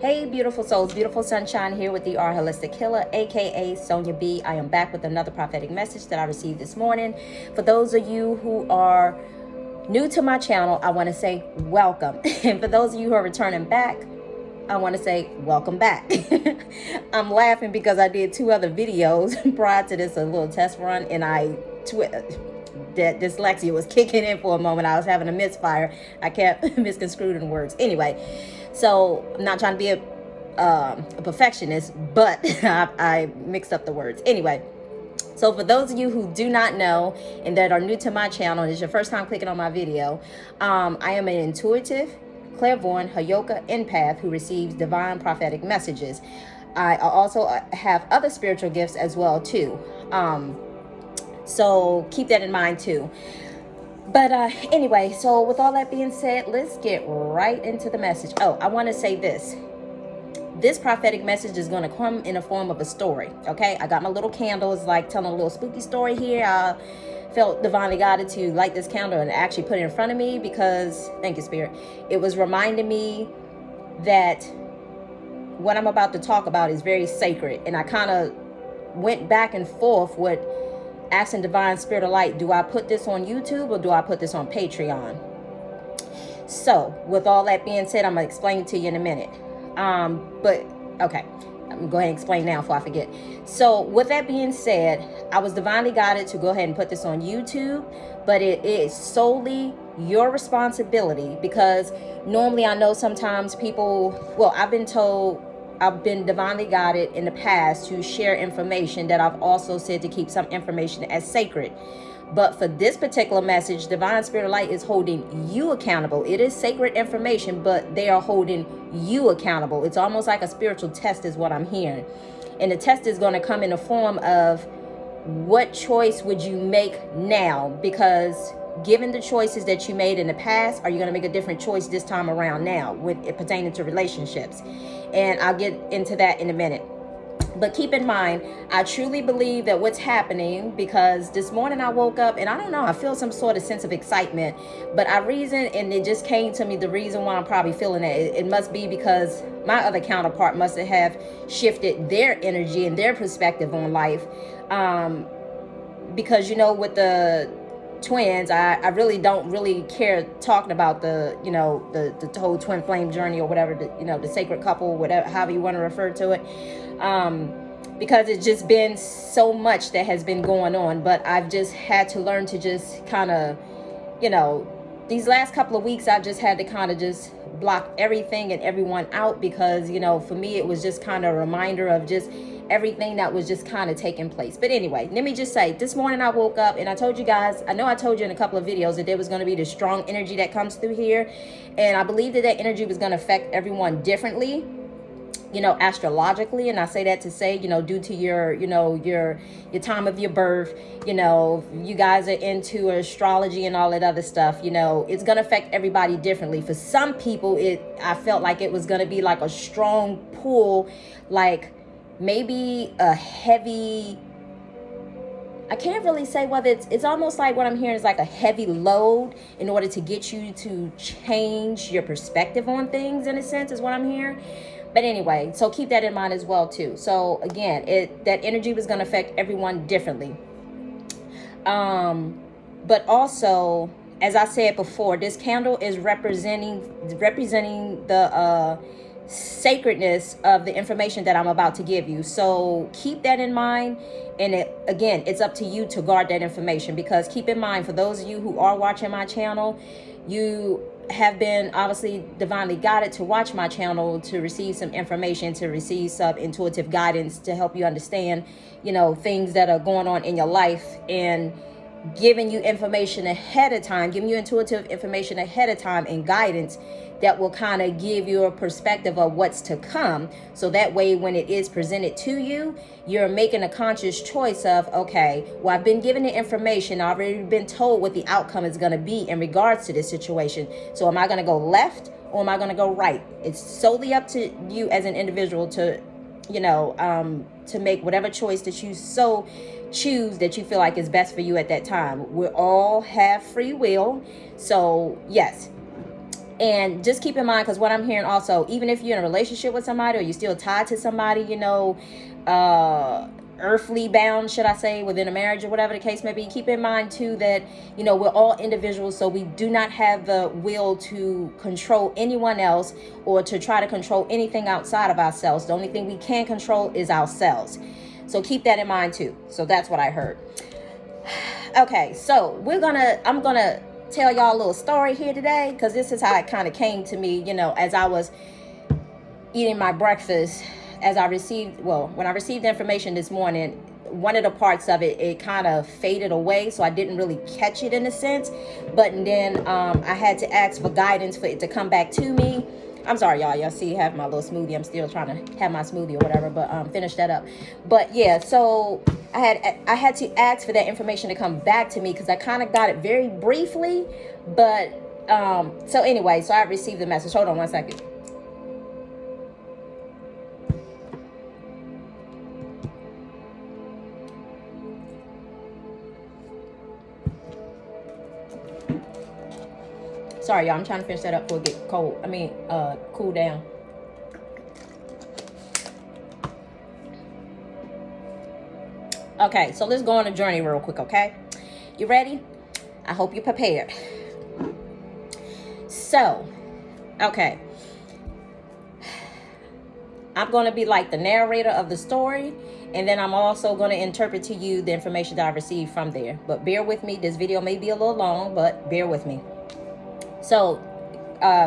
Hey, beautiful souls, beautiful sunshine here with the R Holistic Healer, aka Sonia B. I am back with another prophetic message that I received this morning. For those of you who are new to my channel, I want to say welcome. And for those of you who are returning back, I want to say welcome back. I'm laughing because I did 2 other videos prior to this, a little test run, and that dyslexia was kicking in for a moment. I was having a misfire. I kept misconstruing words. Anyway, so I'm not trying to be a perfectionist, but I mixed up the words. Anyway, so for those of you who do not know and that are new to my channel, and it's your first time clicking on my video, I am an intuitive, clairvoyant, Hayoka empath who receives divine prophetic messages. I also have other spiritual gifts as well too. So keep that in mind too. But anyway, so with all that being said, let's get right into the message. Oh, I want to say this. This prophetic message is going to come in the form of a story, okay? I got my little candle. It's like telling a little spooky story here. I felt divinely guided to light this candle and actually put it in front of me because, thank you, Spirit, it was reminding me that what I'm about to talk about is very sacred. And I kind of went back and forth with asking Divine Spirit of Light, do I put this on YouTube or do I put this on Patreon? So with all that being said, I'm going to explain it to you in a minute. But okay, I'm going to go ahead and explain now before I forget. So with that being said, I was divinely guided to go ahead and put this on YouTube, but it is solely your responsibility because normally I know sometimes people, well, I've been divinely guided in the past to share information that I've also said to keep some information as sacred. But for this particular message, Divine Spirit of Light is holding you accountable. It is sacred information, but they are holding you accountable. It's almost like a spiritual test is what I'm hearing. And the test is going to come in the form of what choice would you make now? Because given the choices that you made in the past, are you going to make a different choice this time around now with it pertaining to relationships? And I'll get into that in a minute. But keep in mind, I truly believe that what's happening, because this morning I woke up and I don't know, I feel some sort of sense of excitement, but I reasoned and it just came to me the reason why I'm probably feeling that. It must be because my other counterpart must have shifted their energy and their perspective on life. Because, you know, with the twins, I really don't really care talking about the, you know, the whole twin flame journey or whatever, the sacred couple, whatever, however you want to refer to it. Because it's just been so much that has been going on, but I've just had to learn to just kind of, these last couple of weeks, I've just had to kind of just block everything and everyone out because, for me, it was just kind of a reminder of just everything that was just kind of taking place. But anyway, let me just say, this morning I woke up and I told you guys, I know I told you in a couple of videos that there was going to be this strong energy that comes through here. And I believe that energy was going to affect everyone differently, astrologically. And I say that to say, due to your time of your birth, you guys are into astrology and all that other stuff, it's going to affect everybody differently. For some people, I felt like it was going to be like a strong pull, like maybe a heavy, I can't really say whether it's almost like what I'm hearing is like a heavy load in order to get you to change your perspective on things, in a sense, is what I'm hearing. But anyway, so keep that in mind as well too. So again, that energy was going to affect everyone differently. But also, as I said before, this candle is representing the sacredness of the information that I'm about to give you. So keep that in mind. And it's up to you to guard that information, because keep in mind, for those of you who are watching my channel, you have been obviously divinely guided to watch my channel to receive some information, to receive some intuitive guidance to help you understand, things that are going on in your life, and giving you information ahead of time, giving you intuitive information ahead of time and guidance that will kind of give you a perspective of what's to come. So that way, when it is presented to you, you're making a conscious choice of, okay, well, I've been given the information. I've already been told what the outcome is going to be in regards to this situation. So am I going to go left or am I going to go right? It's solely up to you as an individual to, to make whatever choice that you choose that you feel like is best for you at that time. We all have free will. So yes, And just keep in mind, because what I'm hearing also, even if you're in a relationship with somebody or you're still tied to somebody, earthly bound, should I say, within a marriage or whatever the case may be, keep in mind too that, we're all individuals, so we do not have the will to control anyone else or to try to control anything outside of ourselves. The only thing we can control is ourselves. So keep that in mind too. So that's what I heard. Okay, so I'm gonna tell y'all a little story here today, because this is how it kind of came to me, as I was eating my breakfast, when I received the information this morning. One of the parts of it kind of faded away, so I didn't really catch it in a sense. But then I had to ask for guidance for it to come back to me. I'm sorry, y'all see I have my little smoothie. I'm still trying to have my smoothie or whatever, but finish that up. But yeah, so I had to ask for that information to come back to me, because I kind of got it very briefly. But so anyway, so I received the message. Hold on one second. Sorry, y'all. I'm trying to finish that up before it get cool down. Okay, so let's go on a journey real quick, okay? You ready? I hope you're prepared. So, okay. I'm going to be like the narrator of the story, and then I'm also going to interpret to you the information that I received from there. But bear with me. This video may be a little long, but bear with me. So,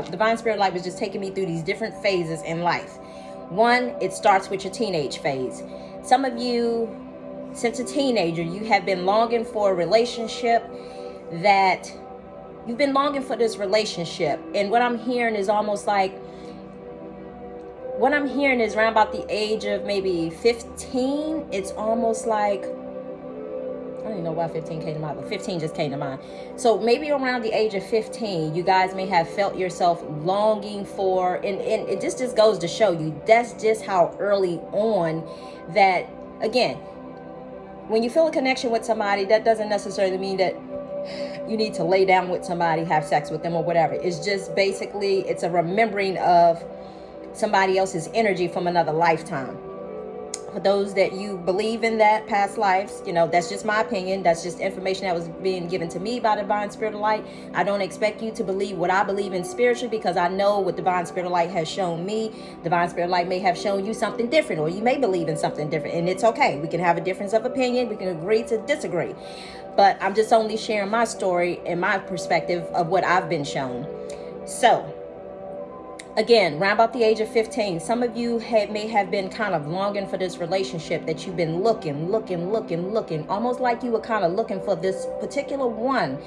Divine Spirit Light was just taking me through these different phases in life. One, it starts with your teenage phase. Some of you, since a teenager, you have been longing for a relationship that you've been longing for this relationship. And what I'm hearing is almost like, around about the age of maybe 15. It's almost like, I don't even know why 15 came to mind, but 15 just came to mind. So maybe around the age of 15, you guys may have felt yourself longing for, and it just goes to show you, that's just how early on that, again, when you feel a connection with somebody, that doesn't necessarily mean that you need to lay down with somebody, have sex with them or whatever. It's just basically, it's a remembering of somebody else's energy from another lifetime. For those that you believe in that past lives, that's just my opinion. That's just information that was being given to me by Divine Spirit of Light. I don't expect you to believe what I believe in spiritually, because I know what Divine Spirit of Light has shown me. Divine Spirit of Light may have shown you something different, or you may believe in something different, and it's okay. We can have a difference of opinion. We can agree to disagree. But I'm just only sharing my story and my perspective of what I've been shown. So, again, around about the age of 15, some of you may have been kind of longing for this relationship that you've been looking, almost like you were kind of looking for this particular one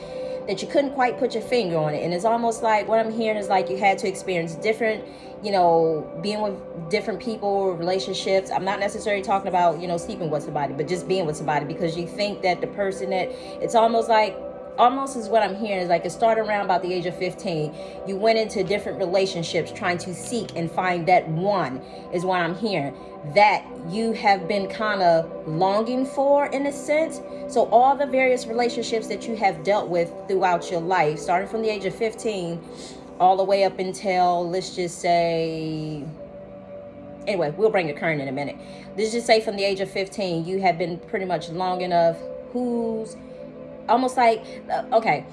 that you couldn't quite put your finger on it. And it's almost like, what I'm hearing is like you had to experience different, being with different people, relationships. I'm not necessarily talking about, sleeping with somebody, but just being with somebody, because you think that the person that, it's almost is what I'm hearing is like it started around about the age of 15. You went into different relationships trying to seek and find that one, is what I'm hearing, that you have been kind of longing for in a sense. So all the various relationships that you have dealt with throughout your life, starting from the age of 15 all the way up until, let's just say, anyway, we'll bring it current in a minute. Let's just say from the age of 15, you have been pretty much longing of who's almost like, okay,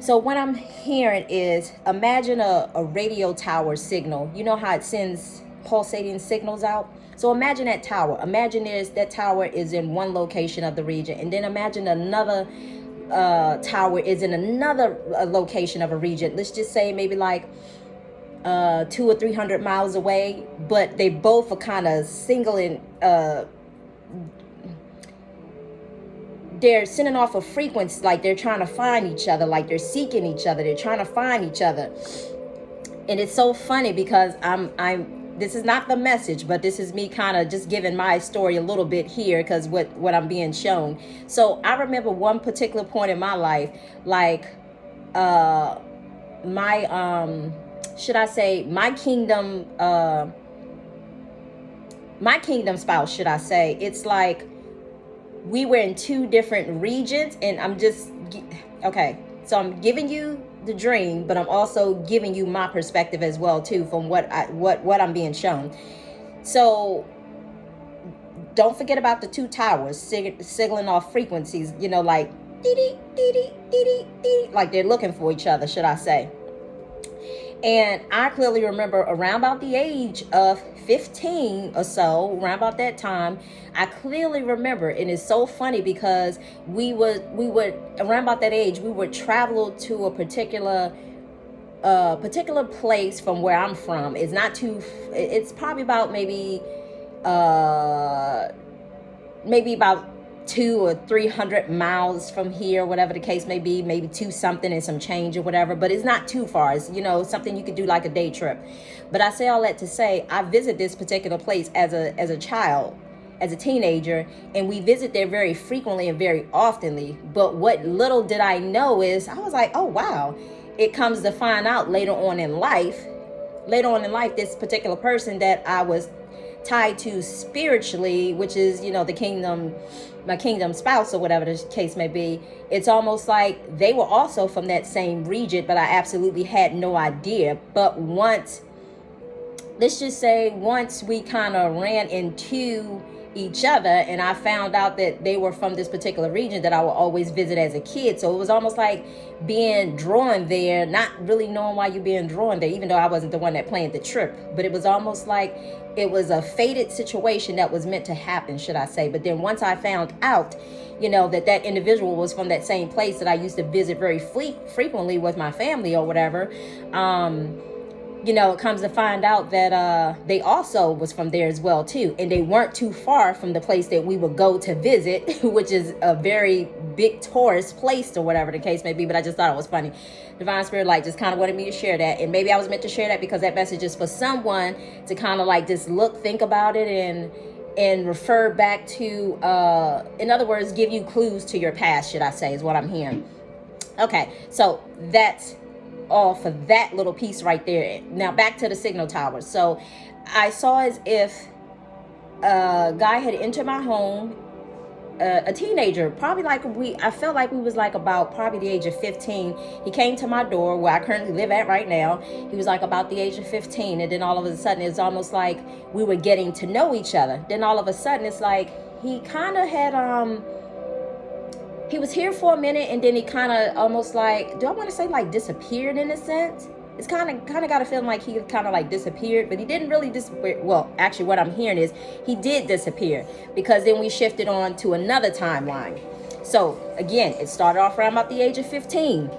so what I'm hearing is, imagine a radio tower signal. You know how it sends pulsating signals out? So imagine that tower. Imagine that tower is in one location of the region, and then imagine another tower is in another location of a region. Let's just say maybe like 200 or 300 miles away, but they both are kind of singling, they're sending off a frequency, like they're trying to find each other, like they're seeking each other, they're trying to find each other. And it's so funny because this is not the message, but this is me kind of just giving my story a little bit here, because what I'm being shown. So I remember one particular point in my life, like should I say my kingdom spouse, should I say. It's like we were in two different regions, and okay, so I'm giving you the dream, but I'm also giving you my perspective as well too, from what I'm being shown. So don't forget about the two towers signaling off frequencies, like dee dee dee dee dee dee, like they're looking for each other, should I say. And I clearly remember around about the age of 15 or so, around about that time, I clearly remember, and it's so funny because we would around about that age, we would travel to a particular place from where I'm from. It's probably about maybe about 200 or 300 miles from here, whatever the case may be, maybe 2 something and some change or whatever, but it's not too far. It's, something you could do like a day trip. But I say all that to say, I visit this particular place as a child, as a teenager, and we visit there very frequently and very oftenly. But what little did I know is, I was like, oh wow. It comes to find out later on in life, this particular person that I was tied to spiritually, which is, the kingdom, my kingdom spouse or whatever the case may be, it's almost like they were also from that same region, but I absolutely had no idea. But let's just say once we kind of ran into each other and I found out that they were from this particular region that I would always visit as a kid. So it was almost like being drawn there, not really knowing why you're being drawn there, even though I wasn't the one that planned the trip. But it was almost like it was a fated situation that was meant to happen, should I say. But then once I found out, that individual was from that same place that I used to visit very frequently with my family or whatever, it comes to find out that they also was from there as well too, and they weren't too far from the place that we would go to visit, which is a very big tourist place or whatever the case may be. But I just thought it was funny. Divine Spirit Light just kind of wanted me to share that, and maybe I was meant to share that because that message is for someone to kind of like just think about it and refer back to, in other words, give you clues to your past, should I say, is what I'm hearing. Okay, so that's all for that little piece right there. Now back to the signal tower. So I saw as if a guy had entered my home, a teenager, probably I felt like we was like about probably the age of 15. He came to my door where I currently live at right now. He was like about the age of 15, and then all of a sudden it's almost like we were getting to know each other. Then all of a sudden it's like he kind of had he was here for a minute, and then he kind of almost like, do I want to say like disappeared in a sense? It's kind of got a feeling like he kind of like disappeared, but he didn't really disappear. Well, actually what I'm hearing is he did disappear, because then we shifted on to another timeline. So again, it started off around about the age of 15.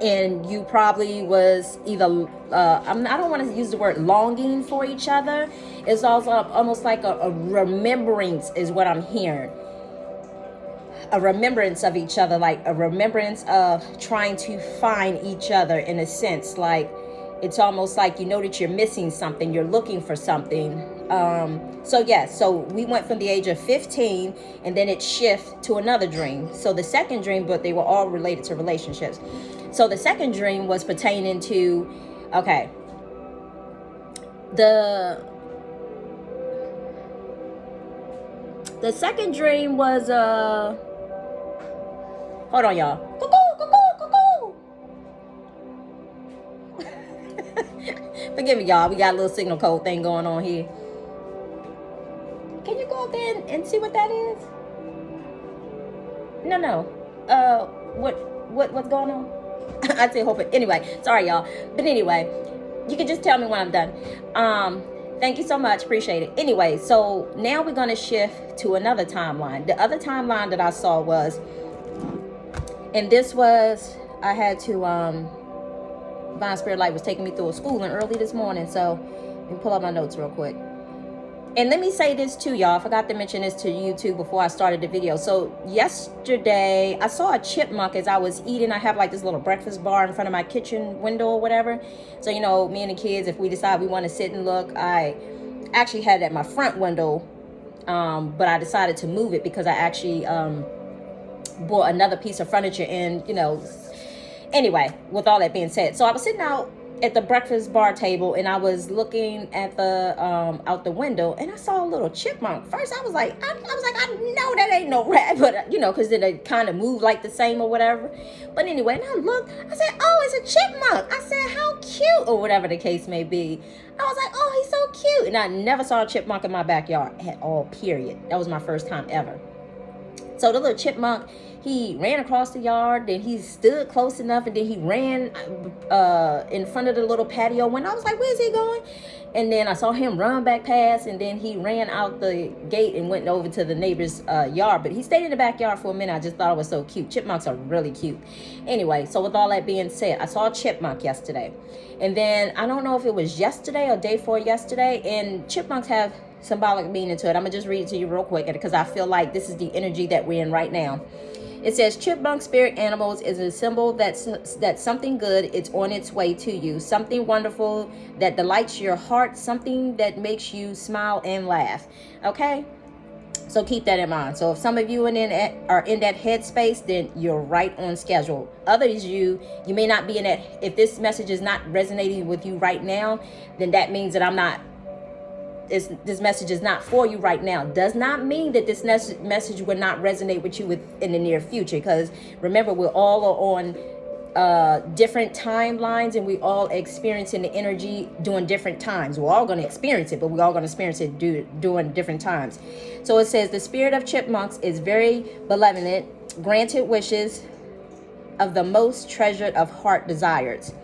And you probably was either, I don't want to use the word longing for each other. It's also almost like a remembrance is what I'm hearing. A remembrance of each other, like a remembrance of trying to find each other in a sense. Like it's almost like that you're missing something, you're looking for something. So we went from the age of 15, and then it shifted to another dream. So the second dream, but they were all related to relationships. So the second dream was pertaining to, the second dream was hold on, y'all. Forgive me, y'all. We got a little signal code thing going on here. Can you go up there and see what that is? No. What's going on? I say hope it. Anyway, sorry, y'all. But anyway, you can just tell me when I'm done. Thank you so much. Appreciate it. Anyway, so now we're going to shift to another timeline. The other timeline that I saw was, and this was, I had to, Divine Spirit Light was taking me through a schooling early this morning. So let me pull up my notes real quick. And let me say this too, y'all. I forgot to mention this to you too before I started the video. So yesterday, I saw a chipmunk as I was eating. I have like this little breakfast bar in front of my kitchen window or whatever. So, me and the kids, if we decide we want to sit and look, I actually had it at my front window. But I decided to move it because I actually bought another piece of furniture and, anyway, with all that being said. So I was sitting out at the breakfast bar table, and I was looking at the out the window, and I saw a little chipmunk. First I was like, I know that ain't no rat, but because they kind of move like the same or whatever. But anyway, and I looked, I said, oh, it's a chipmunk. I said, how cute, or whatever the case may be. I was like, oh, he's so cute. And I never saw a chipmunk in my backyard at all, period. That was my first time ever. So the little chipmunk, he ran across the yard, then he stood close enough, and then he ran in front of the little patio window. I was like, where's he going? And then I saw him run back past, and then he ran out the gate and went over to the neighbor's yard. But he stayed in the backyard for a minute. I just thought it was so cute. Chipmunks are really cute. Anyway, so with all that being said, I saw a chipmunk yesterday. And then I don't know if it was yesterday or day before yesterday, and chipmunks have symbolic meaning to it. I'm going to just read it to you real quick because I feel like this is the energy that we're in right now. It says, chipmunk spirit animals is a symbol that something good is on its way to you. Something wonderful that delights your heart. Something that makes you smile and laugh. Okay? So keep that in mind. So if some of you are in that headspace, then you're right on schedule. Others, you may not be in that. If this message is not resonating with you right now, then that means that this message is not for you right now. Does not mean that this message will not resonate with you in the near future. Because remember, we're all on different timelines, and we all experiencing the energy during different times. We're all going to experience it, but we're all going to experience it during different times. So it says the spirit of chipmunks is very benevolent, granted wishes of the most treasured of heart desires.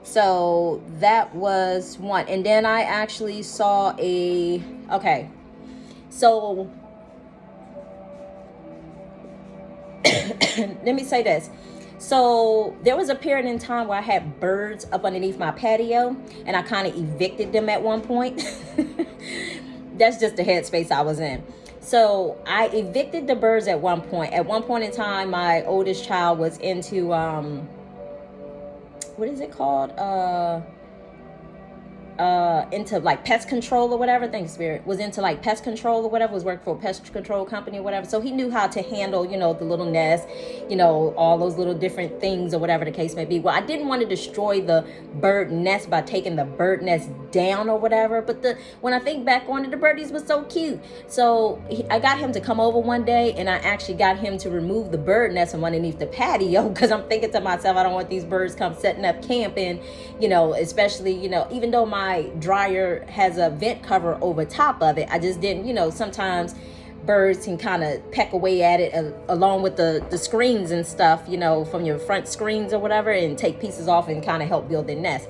So that was one. And then I actually saw okay. So let me say this. So there was a period in time where I had birds up underneath my patio, and I kind of evicted them at one point. That's just the headspace I was in. So I evicted the birds at one point. At one point in time, my oldest child was into what is it called? Into like pest control or whatever. Thanks, Spirit. Was into like pest control or whatever. Was working for a pest control company or whatever. So he knew how to handle, the little nest, all those little different things or whatever the case may be. Well, I didn't want to destroy the bird nest by taking the bird nest down or whatever. But when I think back on it, the birdies was so cute. So I got him to come over one day, and I actually got him to remove the bird nest from underneath the patio, because I'm thinking to myself, I don't want these birds come setting up camp, and especially even though my dryer has a vent cover over top of it, I just didn't, sometimes birds can kind of peck away at it along with the screens and stuff, from your front screens or whatever, and take pieces off and kind of help build their nest.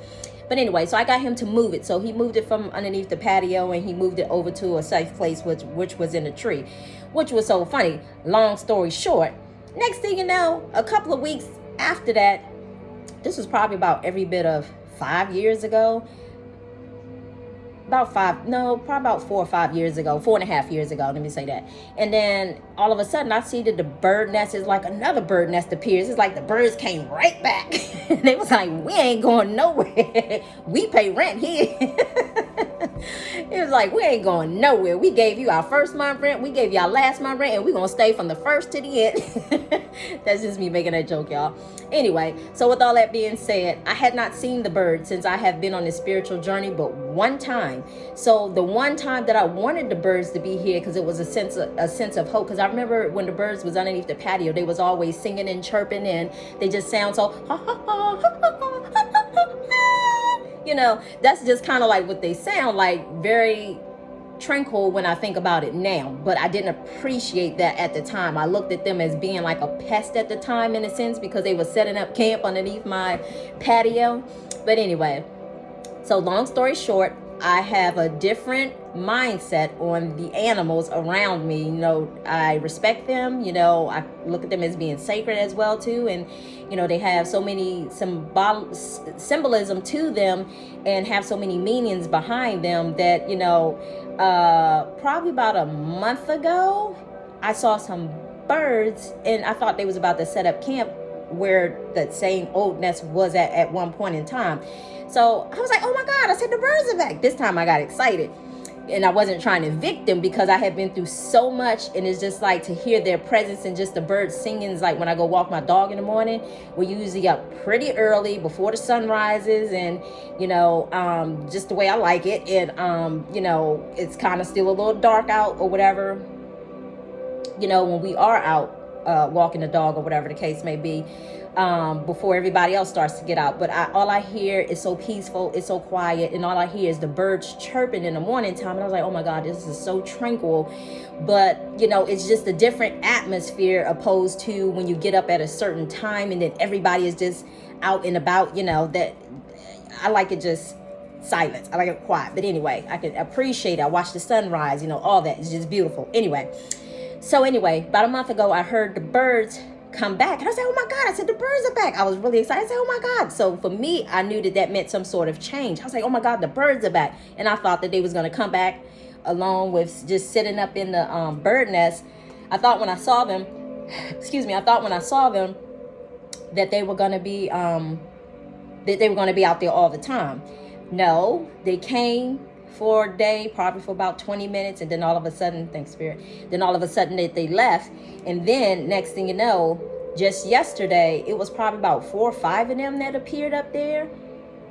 But anyway, so I got him to move it. So he moved it from underneath the patio, and he moved it over to a safe place, which was in a tree, which was so funny. Long story short, next thing you know, a couple of weeks after that, this was probably about every bit of 5 years ago, probably about 4 or 5 years ago, 4.5 years ago, let me say that. And then all of a sudden I see that the bird nest is like another bird nest appears. It's like the birds came right back. They was like, we ain't going nowhere. We pay rent here. It was like, we ain't going nowhere. We gave you our first month rent, we gave you our last month rent, and we're gonna stay from the first to the end. That's just me making that joke, y'all. Anyway, so with all that being said, I had not seen the bird since I have been on this spiritual journey, but one time. So the one time that I wanted the birds to be here, because it was a sense of hope. Because I remember when the birds was underneath the patio, they was always singing and chirping, and they just sound so that's just kind of like what they sound like, very tranquil when I think about it now. But I didn't appreciate that at the time. I looked at them as being like a pest at the time, in a sense, because they were setting up camp underneath my patio. But anyway, so long story short, I have a different mindset on the animals around me. I respect them. I look at them as being sacred as well too, and they have so many symbolism to them, and have so many meanings behind them that probably about a month ago I saw some birds, and I thought they was about to set up camp where that same old nest was at one point in time. So I was like, oh my God, I said the birds are back. This time I got excited. and I wasn't trying to evict them because I had been through so much. And it's just like to hear their presence and just the birds singing is like when I go walk my dog in the morning. We're usually up pretty early before the sun rises, and just the way I like it. And it's kind of still a little dark out or whatever, when we are out walking the dog or whatever the case may be, before everybody else starts to get out. But all I hear is so peaceful, it's so quiet, and all I hear is the birds chirping in the morning time. And I was like, oh my God, this is so tranquil. But it's just a different atmosphere opposed to when you get up at a certain time and then everybody is just out and about. That I like it just silence. I like it quiet. But anyway, I can appreciate it. I watch the sunrise, all that is just beautiful. So anyway, about a month ago, I heard the birds come back. And I said, oh my God, I said, the birds are back. I was really excited. I said, oh my God. So for me, I knew that meant some sort of change. I was like, oh my God, the birds are back. And I thought that they was going to come back along with just sitting up in the bird nest. I thought when I saw them, that they were going to be, out there all the time. No, they came for a day, probably for about 20 minutes. And then all of a sudden, thanks Spirit, they left. And then next thing you know, just yesterday, it was probably about 4 or 5 of them that appeared up there.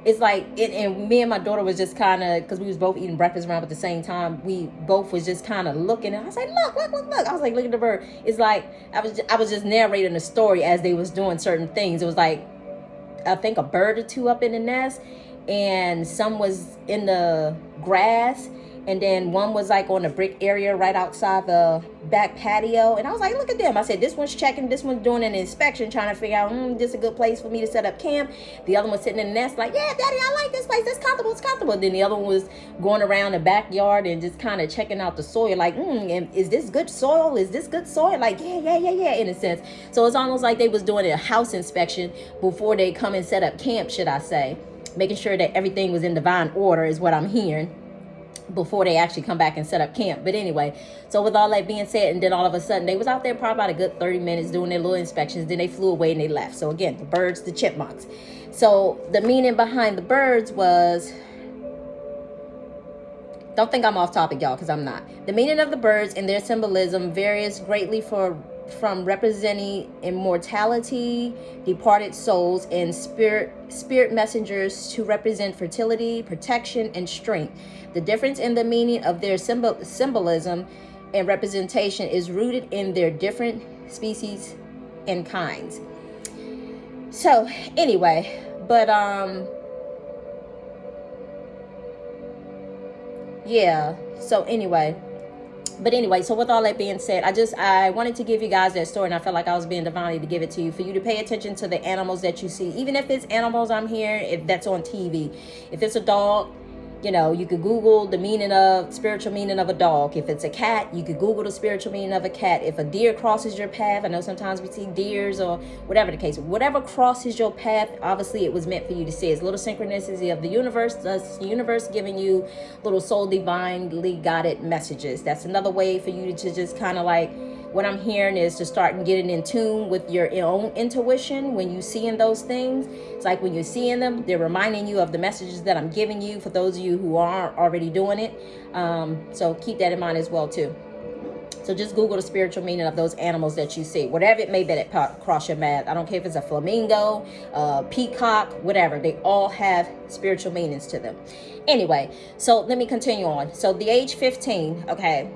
It's like, and me and my daughter was just kind of, because we was both eating breakfast around at the same time, we both was just kind of looking. And I was like, look. I was like, look at the bird. It's like, I was just narrating the story as they was doing certain things. It was like, I think a bird or two up in the nest, and some was in the grass, and then one was like on the brick area right outside the back patio. And I was like, look at them. I said, this one's checking, this one's doing an inspection, trying to figure out, this is a good place for me to set up camp. The other one sitting in the nest like, yeah, Daddy, I like this place, it's comfortable. Then the other one was going around the backyard and just kind of checking out the soil, like, is this good soil? Is this good soil? Like, yeah, in a sense. So it's almost like they was doing a house inspection before they come and set up camp, should I say. Making sure that everything was in divine order is what I'm hearing before they actually come back and set up camp. But anyway, so with all that being said, and then all of a sudden they was out there probably about a good 30 minutes doing their little inspections. Then they flew away and they left. So again, the birds, the chipmunks. So the meaning behind the birds was, don't think I'm off topic, y'all, because I'm not. The meaning of the birds and their symbolism varies greatly from representing immortality, departed souls, and spirit messengers to represent fertility, protection, and strength. The difference in the meaning of their symbolism and representation is rooted in their different species and kinds. So anyway, but yeah, so anyway, so with all that being said, I wanted to give you guys that story, and I felt like I was being divinely to give it to you, for you to pay attention to the animals that you see. Even if it's animals I'm hearing, if that's on TV. If it's a dog, you could Google the spiritual meaning of a dog. If it's a cat, you could Google the spiritual meaning of a cat. If a deer crosses your path, I know sometimes we see deers or whatever the case, whatever crosses your path, obviously it was meant for you to see. It's little synchronicity of the universe. That's the universe giving you little soul divinely guided messages. That's another way for you to just kind of like, what I'm hearing is to start getting in tune with your own intuition when you seeing those things. It's like when you're seeing them, they're reminding you of the messages that I'm giving you, for those of you who aren't already doing it. So keep that in mind as well too. So just Google the spiritual meaning of those animals that you see, whatever it may be that cross your path. I don't care if it's a flamingo, peacock, whatever. They all have spiritual meanings to them. Anyway, so let me continue on. So the age 15, okay,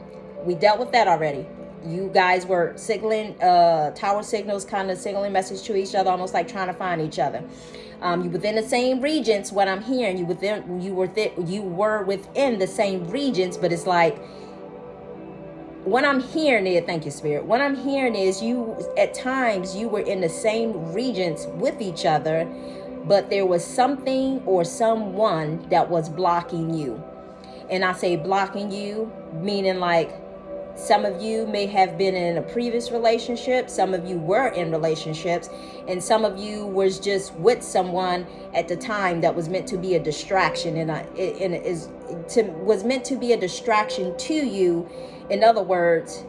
we dealt with that already. You guys were signaling, tower signals, kind of signaling message to each other, almost like trying to find each other. You within the same regions. What I'm hearing, you were within the same regions, but it's like, what I'm hearing is, thank you, Spirit. What I'm hearing is at times you were in the same regions with each other, but there was something or someone that was blocking you. And I say blocking you, meaning like, some of you may have been in a previous relationship. Some of you were in relationships, and some of you was just with someone at the time that was meant to be a distraction, was meant to be a distraction to you. In other words,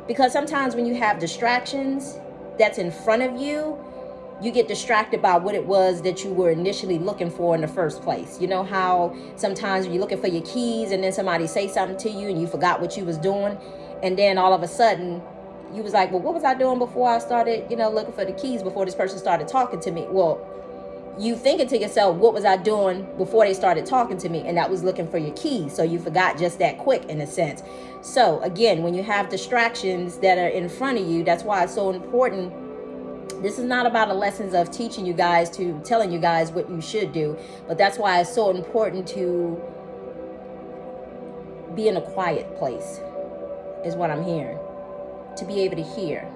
because sometimes when you have distractions that's in front of you, you get distracted by what it was that you were initially looking for in the first place. You know how sometimes when you're looking for your keys and then somebody say something to you and you forgot what you was doing, and then all of a sudden you was like, well, what was I doing before I started, looking for the keys, before this person started talking to me? Well, you thinking to yourself, what was I doing before they started talking to me? And that was looking for your keys. So you forgot just that quick, in a sense. So again, when you have distractions that are in front of you, that's why it's so important. This is not about the lessons of teaching you guys, to telling you guys what you should do, but that's why it's so important to be in a quiet place, is what I'm hearing, to be able to hear.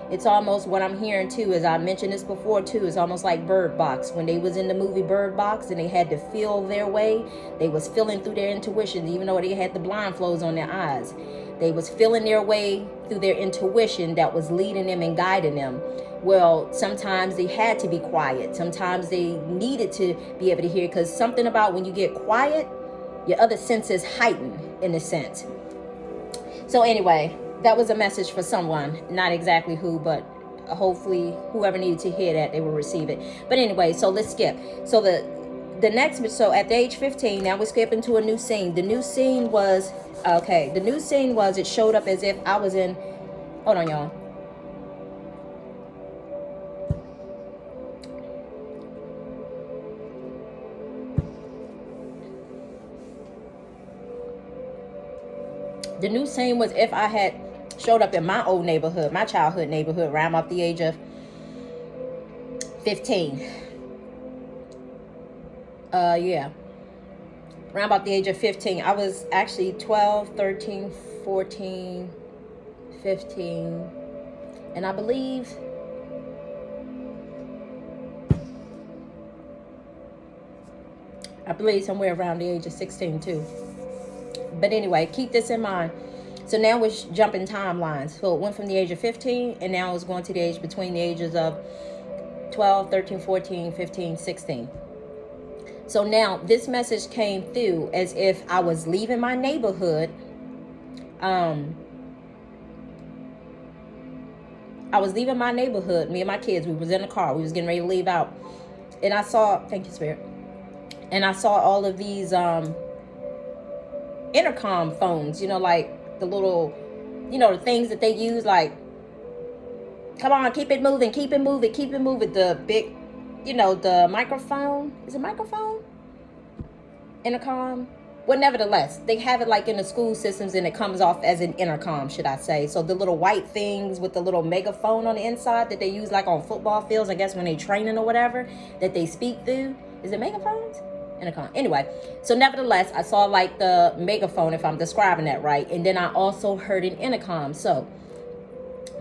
It's almost, what I'm hearing too, as I mentioned this before too, it's almost like Bird Box. When they was in the movie Bird Box and they had to feel their way, they was feeling through their intuition, even though they had the blindfolds on their eyes. They was feeling their way through their intuition that was leading them and guiding them. Well, sometimes they had to be quiet. Sometimes they needed to be able to hear, because something about when you get quiet, your other senses heighten, in a sense. So anyway, that was a message for someone, not exactly who, but hopefully whoever needed to hear that, they will receive it. But anyway, so let's skip. So the next, so at the age 15, now we're skipping to a new scene. The new scene was, it showed up as if I was in, hold on y'all. The new scene was if I had showed up in my old neighborhood, my childhood neighborhood, around about the age of 15. Yeah. Around about the age of 15. I was actually 12, 13, 14, 15. And I believe somewhere around the age of 16 too. But anyway, keep this in mind. So now we're jumping timelines. So it went from the age of 15, and now it's going to the age between the ages of 12, 13, 14, 15, 16. So now this message came through as if I was leaving my neighborhood. I was leaving my neighborhood. Me and my kids, we was in the car. We was getting ready to leave out. And I saw, thank you, Spirit. And I saw all of these intercom phones, like the little, the things that they use, like, come on, keep it moving, keep it moving, keep it moving. The big, the microphone. Is it microphone? Intercom? Well, nevertheless, they have it like in the school systems, and it comes off as an intercom, should I say. So the little white things with the little megaphone on the inside that they use like on football fields, I guess when they training or whatever, that they speak through. Is it megaphones? Intercom. Anyway, so nevertheless, I saw like the megaphone, if I'm describing that right. And then I also heard an intercom. So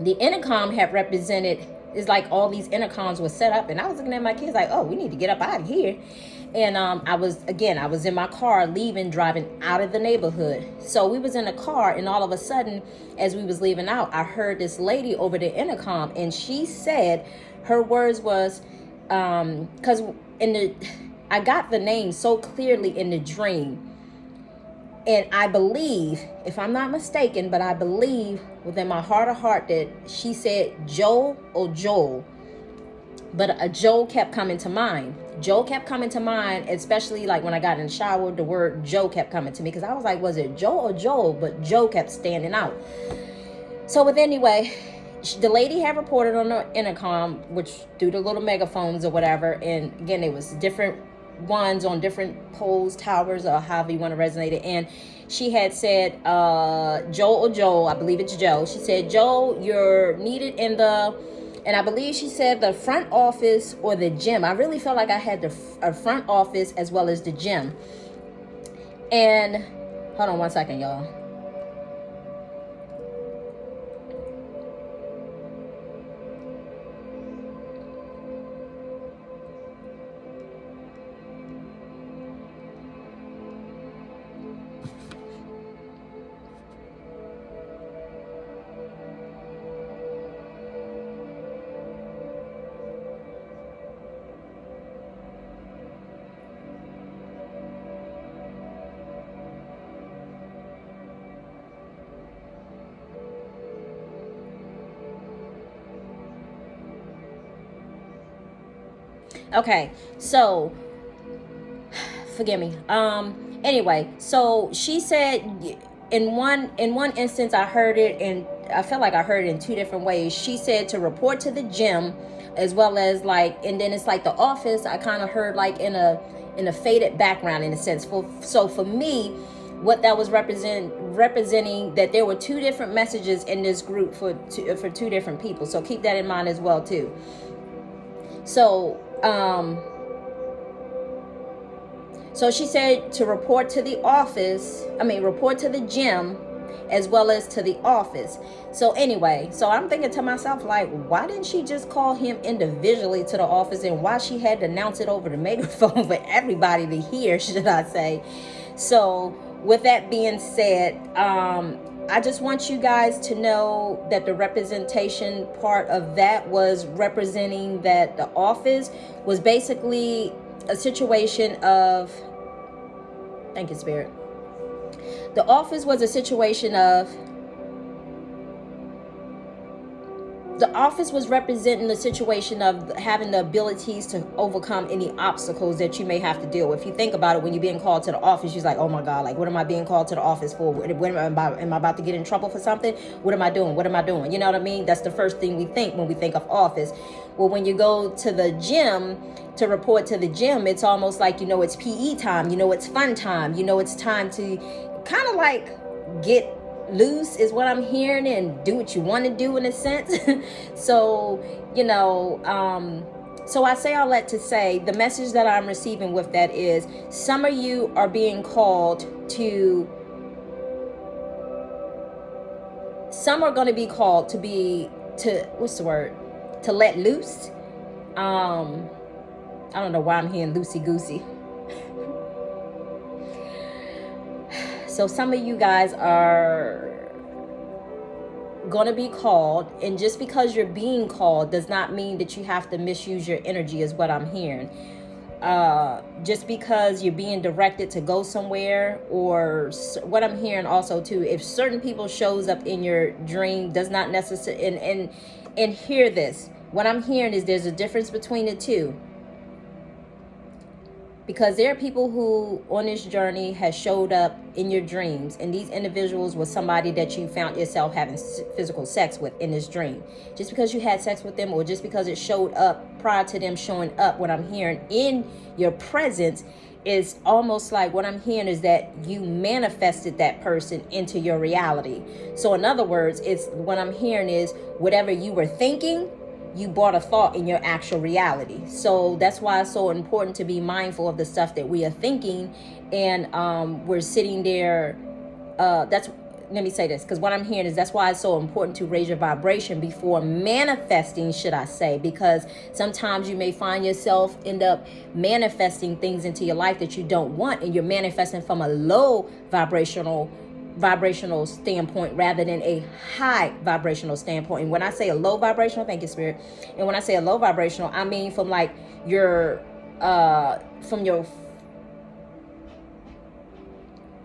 the intercom had represented, it's like all these intercoms were set up, and I was looking at my kids like, oh, we need to get up out of here. And I was in my car driving out of the neighborhood. So we was in a car, and all of a sudden, as we was leaving out, I heard this lady over the intercom, and she said, her words was, because I got the name so clearly in the dream. And I believe, if I'm not mistaken, but I believe within my heart of heart that she said Joel or Joel. But a Joel kept coming to mind. Joel kept coming to mind, especially like when I got in the shower, the word Joe kept coming to me. Because I was like, was it Joel or Joel? But Joe kept standing out. So, but anyway, the lady had reported on the intercom, which through the little megaphones or whatever. And again, it was different ones on different poles, towers, or however you want to resonate it. And she had said, Joel or Joel, I believe it's Joe. She said, Joel, you're needed in and I believe she said the front office or the gym. I really felt like I had the front office as well as the gym. And hold on one second, y'all. Okay, so forgive me. Anyway, so she said in one instance I heard it, and I felt like I heard it in two different ways. She said to report to the gym, as well as like, and then it's like the office. I kind of heard like in a faded background in a sense. So for me, what that was representing that there were two different messages in this group for two different people. So keep that in mind as well too. So so she said to report to the office, report to the gym as well as to the office. So anyway, so I'm thinking to myself, like, why didn't she just call him individually to the office, and why she had to announce it over the megaphone for everybody to hear, should I say. So with that being said, I just want you guys to know that the representation part of that was representing that the office was basically a situation of, thank you, Spirit. The office was a situation of, the office was representing the situation of having the abilities to overcome any obstacles that you may have to deal with. If you think about it, when you're being called to the office, you're like, oh my God, like, what am I being called to the office for? Am I about to get in trouble for something? What am I doing? What am I doing? You know what I mean? That's the first thing we think when we think of office. Well, when you go to the gym, to report to the gym, it's almost like, it's PE time, it's fun time, it's time to kind of like get loose is what I'm hearing, and do what you want to do in a sense. So so I say all that to say the message that I'm receiving with that is, some of you are being called to, some are going to be called to what's the word, to let loose. I don't know why I'm hearing loosey goosey. So some of you guys are going to be called, and just because you're being called does not mean that you have to misuse your energy, is what I'm hearing. Just because you're being directed to go somewhere, or what I'm hearing also too, if certain people shows up in your dream, does not necessarily, and hear this, what I'm hearing is there's a difference between the two. Because there are people who on this journey has showed up in your dreams, and these individuals was somebody that you found yourself having physical sex with in this dream. Just because you had sex with them, or just because it showed up prior to them showing up, what I'm hearing in your presence is almost like, what I'm hearing is that you manifested that person into your reality. So in other words, it's, what I'm hearing is, whatever you were thinking, you brought a thought in your actual reality. So that's why it's so important to be mindful of the stuff that we are thinking, and we're sitting there. Let me say this, because what I'm hearing is, that's why it's so important to raise your vibration before manifesting, should I say, because sometimes you may find yourself end up manifesting things into your life that you don't want, and you're manifesting from a low vibrational standpoint rather than a high vibrational standpoint. And when I say a low vibrational, thank you, Spirit. And when I say a low vibrational, I mean from like your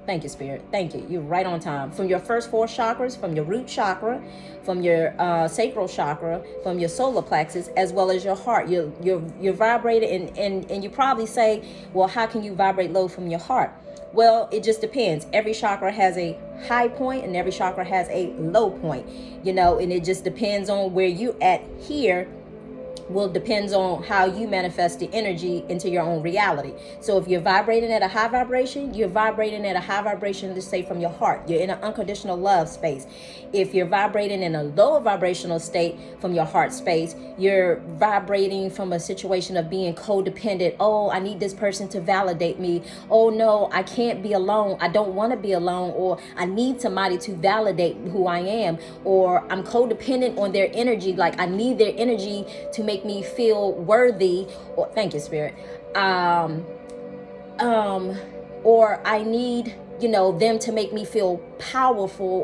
thank you, Spirit. Thank you. You're right on time. From your first four chakras, from your root chakra, from your sacral chakra, from your solar plexus, as well as your heart. You're vibrating, and you probably say, well, how can you vibrate low from your heart? Well, it just depends. Every chakra has a high point, and every chakra has a low point, and it just depends on where you at here. Will depends on how you manifest the energy into your own reality. So if you're vibrating at a high vibration, you're vibrating at a high vibration, let's say from your heart. You're in an unconditional love space. If you're vibrating in a lower vibrational state from your heart space, you're vibrating from a situation of being codependent. Oh, I need this person to validate me. Oh no, I can't be alone. I don't want to be alone. Or I need somebody to validate who I am. Or I'm codependent on their energy. Like, I need their energy to make me feel worthy. Or thank you, Spirit. Or I need, them to make me feel powerful,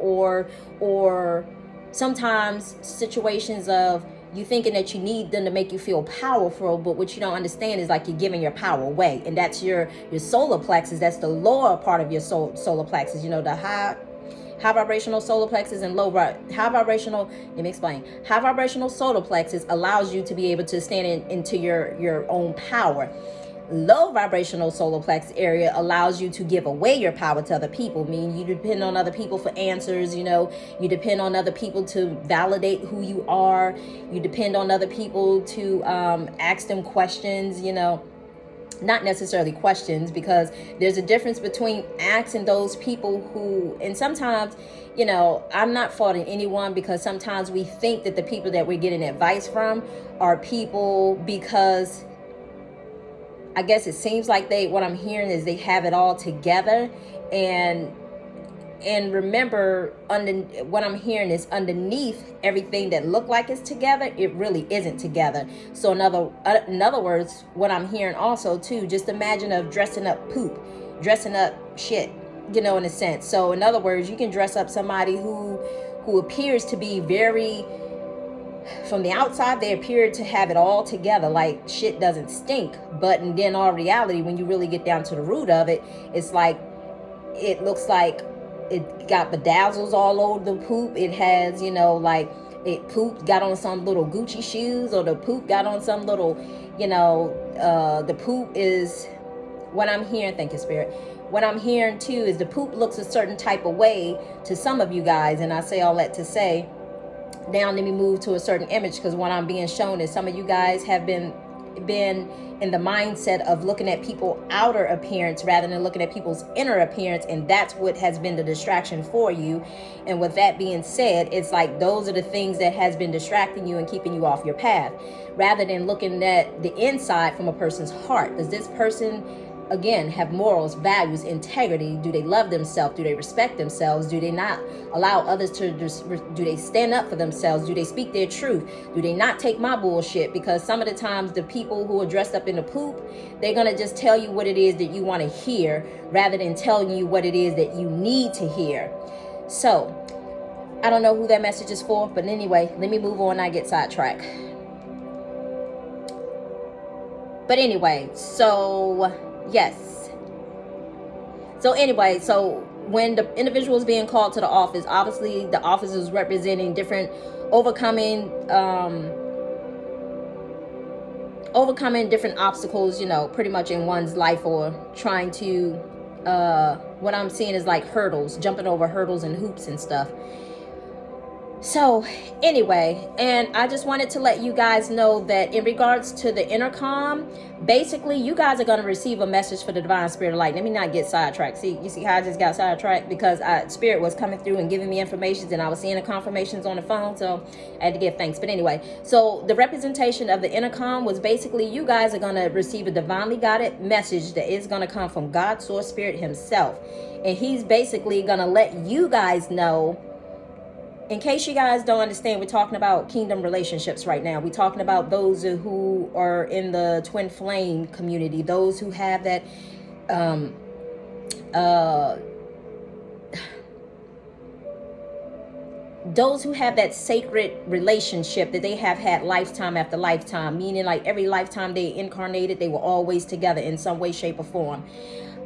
or sometimes situations of you thinking that you need them to make you feel powerful, but what you don't understand is like you're giving your power away. And that's your solar plexus. That's the lower part of your solar plexus, the high. High vibrational solar plexus and high vibrational, let me explain. High vibrational solar plexus allows you to be able to stand into your own power. Low vibrational solar plexus area allows you to give away your power to other people. Meaning you depend on other people for answers, you depend on other people to validate who you are. You depend on other people to ask them questions, not necessarily questions, because there's a difference between asking those people who, and sometimes, I'm not faulting anyone, because sometimes we think that the people that we're getting advice from are people because I guess it seems like what I'm hearing is they have it all together. And remember, what I'm hearing is underneath everything that look like it's together, it really isn't together. So in other words, what I'm hearing also too, just imagine of dressing up dressing up shit, in a sense. So in other words, you can dress up somebody who appears to be very, from the outside, they appear to have it all together, like shit doesn't stink. But in all reality, when you really get down to the root of it, it's like, it looks like it got bedazzles all over the poop. It has, like it poop got on some little Gucci shoes, or the poop got on some little, the poop is, what I'm hearing, thank you, Spirit. What I'm hearing too is the poop looks a certain type of way to some of you guys. And I say all that to say, now let me move to a certain image, because what I'm being shown is some of you guys have been in the mindset of looking at people's outer appearance rather than looking at people's inner appearance, and that's what has been the distraction for you. And with that being said, it's like those are the things that has been distracting you and keeping you off your path, rather than looking at the inside from a person's heart. Does this person, again, have morals, values, integrity? Do they love themselves? Do they respect themselves? Do they not allow others to do they stand up for themselves? Do they speak their truth? Do they not take my bullshit? Because some of the times the people who are dressed up in the poop, they're going to just tell you what it is that you want to hear rather than telling you what it is that you need to hear. So I don't know who that message is for, but anyway, let me move on. I get sidetracked. But anyway, so yes. So anyway, so when the individual is being called to the office, obviously the office is representing different overcoming different obstacles, pretty much in one's life, or trying to, what I'm seeing is like hurdles, jumping over hurdles and hoops and stuff. So anyway, and I just wanted to let you guys know that in regards to the intercom, basically you guys are going to receive a message for the divine spirit of light. Let me not get sidetracked. You see how I just got sidetracked? Because spirit was coming through and giving me information, and I was seeing the confirmations on the phone, so I had to give thanks. But anyway, so the representation of the intercom was basically you guys are going to receive a divinely guided message that is going to come from God, Source Spirit himself. And he's basically going to let you guys know. In case you guys don't understand, we're talking about kingdom relationships right now. We're talking about those who are in the twin flame community, those who have that sacred relationship that they have had lifetime after lifetime, meaning like every lifetime they incarnated, they were always together in some way, shape, or form.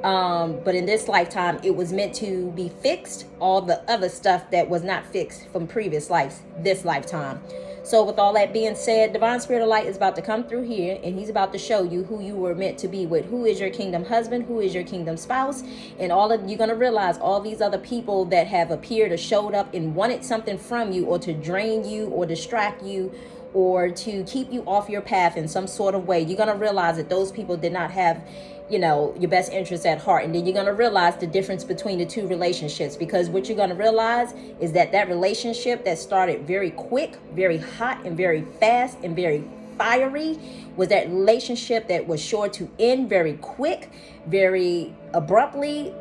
But in this lifetime, it was meant to be fixed, all the other stuff that was not fixed from previous lives, this lifetime. So with all that being said, divine spirit of light is about to come through here, and he's about to show you who you were meant to be with, who is your kingdom husband, who is your kingdom spouse, and you're going to realize all these other people that have appeared or showed up and wanted something from you, or to drain you or distract you, or to keep you off your path in some sort of way. You're going to realize that those people did not have your best interests at heart. And then you're going to realize the difference between the two relationships, because what you're going to realize is that relationship that started very quick, very hot, and very fast, and very fiery was that relationship that was sure to end very quick, very abruptly,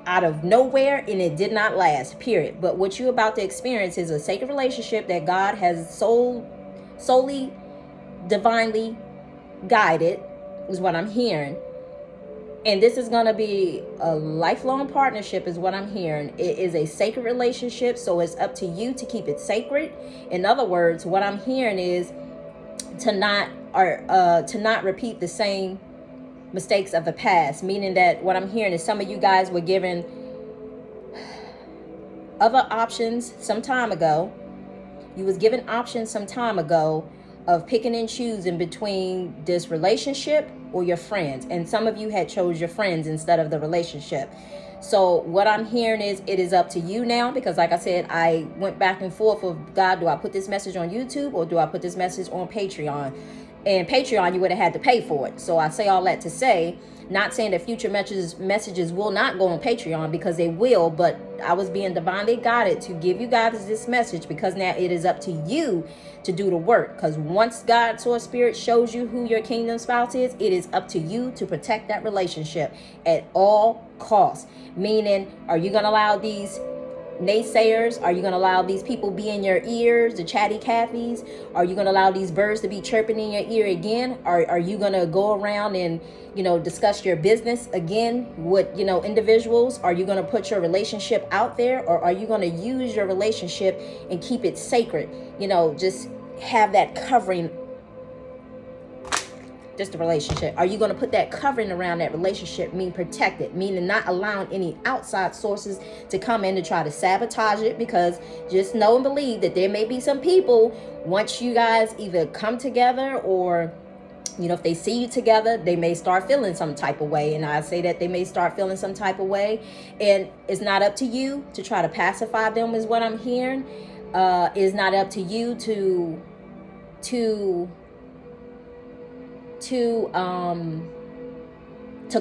out of nowhere, and it did not last, period. But what you're about to experience is a sacred relationship that God has solely divinely guided, is what I'm hearing. And this is going to be a lifelong partnership, is what I'm hearing. It is a sacred relationship, so it's up to you to keep it sacred. In other words, what I'm hearing is to not repeat the same mistakes of the past. Meaning that what I'm hearing is some of you guys were given other options some time ago. You was given options some time ago of picking and choosing between this relationship or your friends. And some of you had chose your friends instead of the relationship. So what I'm hearing is it is up to you now, because like I said, I went back and forth with God, do I put this message on YouTube or do I put this message on Patreon? And Patreon, you would have had to pay for it. So I say all that to say, not saying that future messages will not go on Patreon, because they will, but I was being divinely guided to give you guys this message, because now it is up to you to do the work. Because once God, Source Spirit, shows you who your kingdom spouse is, it is up to you to protect that relationship at all costs. Meaning, are you going to allow these naysayers? Are you going to allow these people be in your ears, the chatty Cathys? Are you going to allow these birds to be chirping in your ear again? Are you going to go around and, discuss your business again with, individuals? Are you going to put your relationship out there, or are you going to use your relationship and keep it sacred? Just have that covering. Just the relationship. Are you going to put that covering around that relationship, mean protect it, meaning not allowing any outside sources to come in to try to sabotage it? Because just know and believe that there may be some people, once you guys either come together or, if they see you together, they may start feeling some type of way. And I say that they may start feeling some type of way. And it's not up to you to try to pacify them, is what I'm hearing. It's not up to you to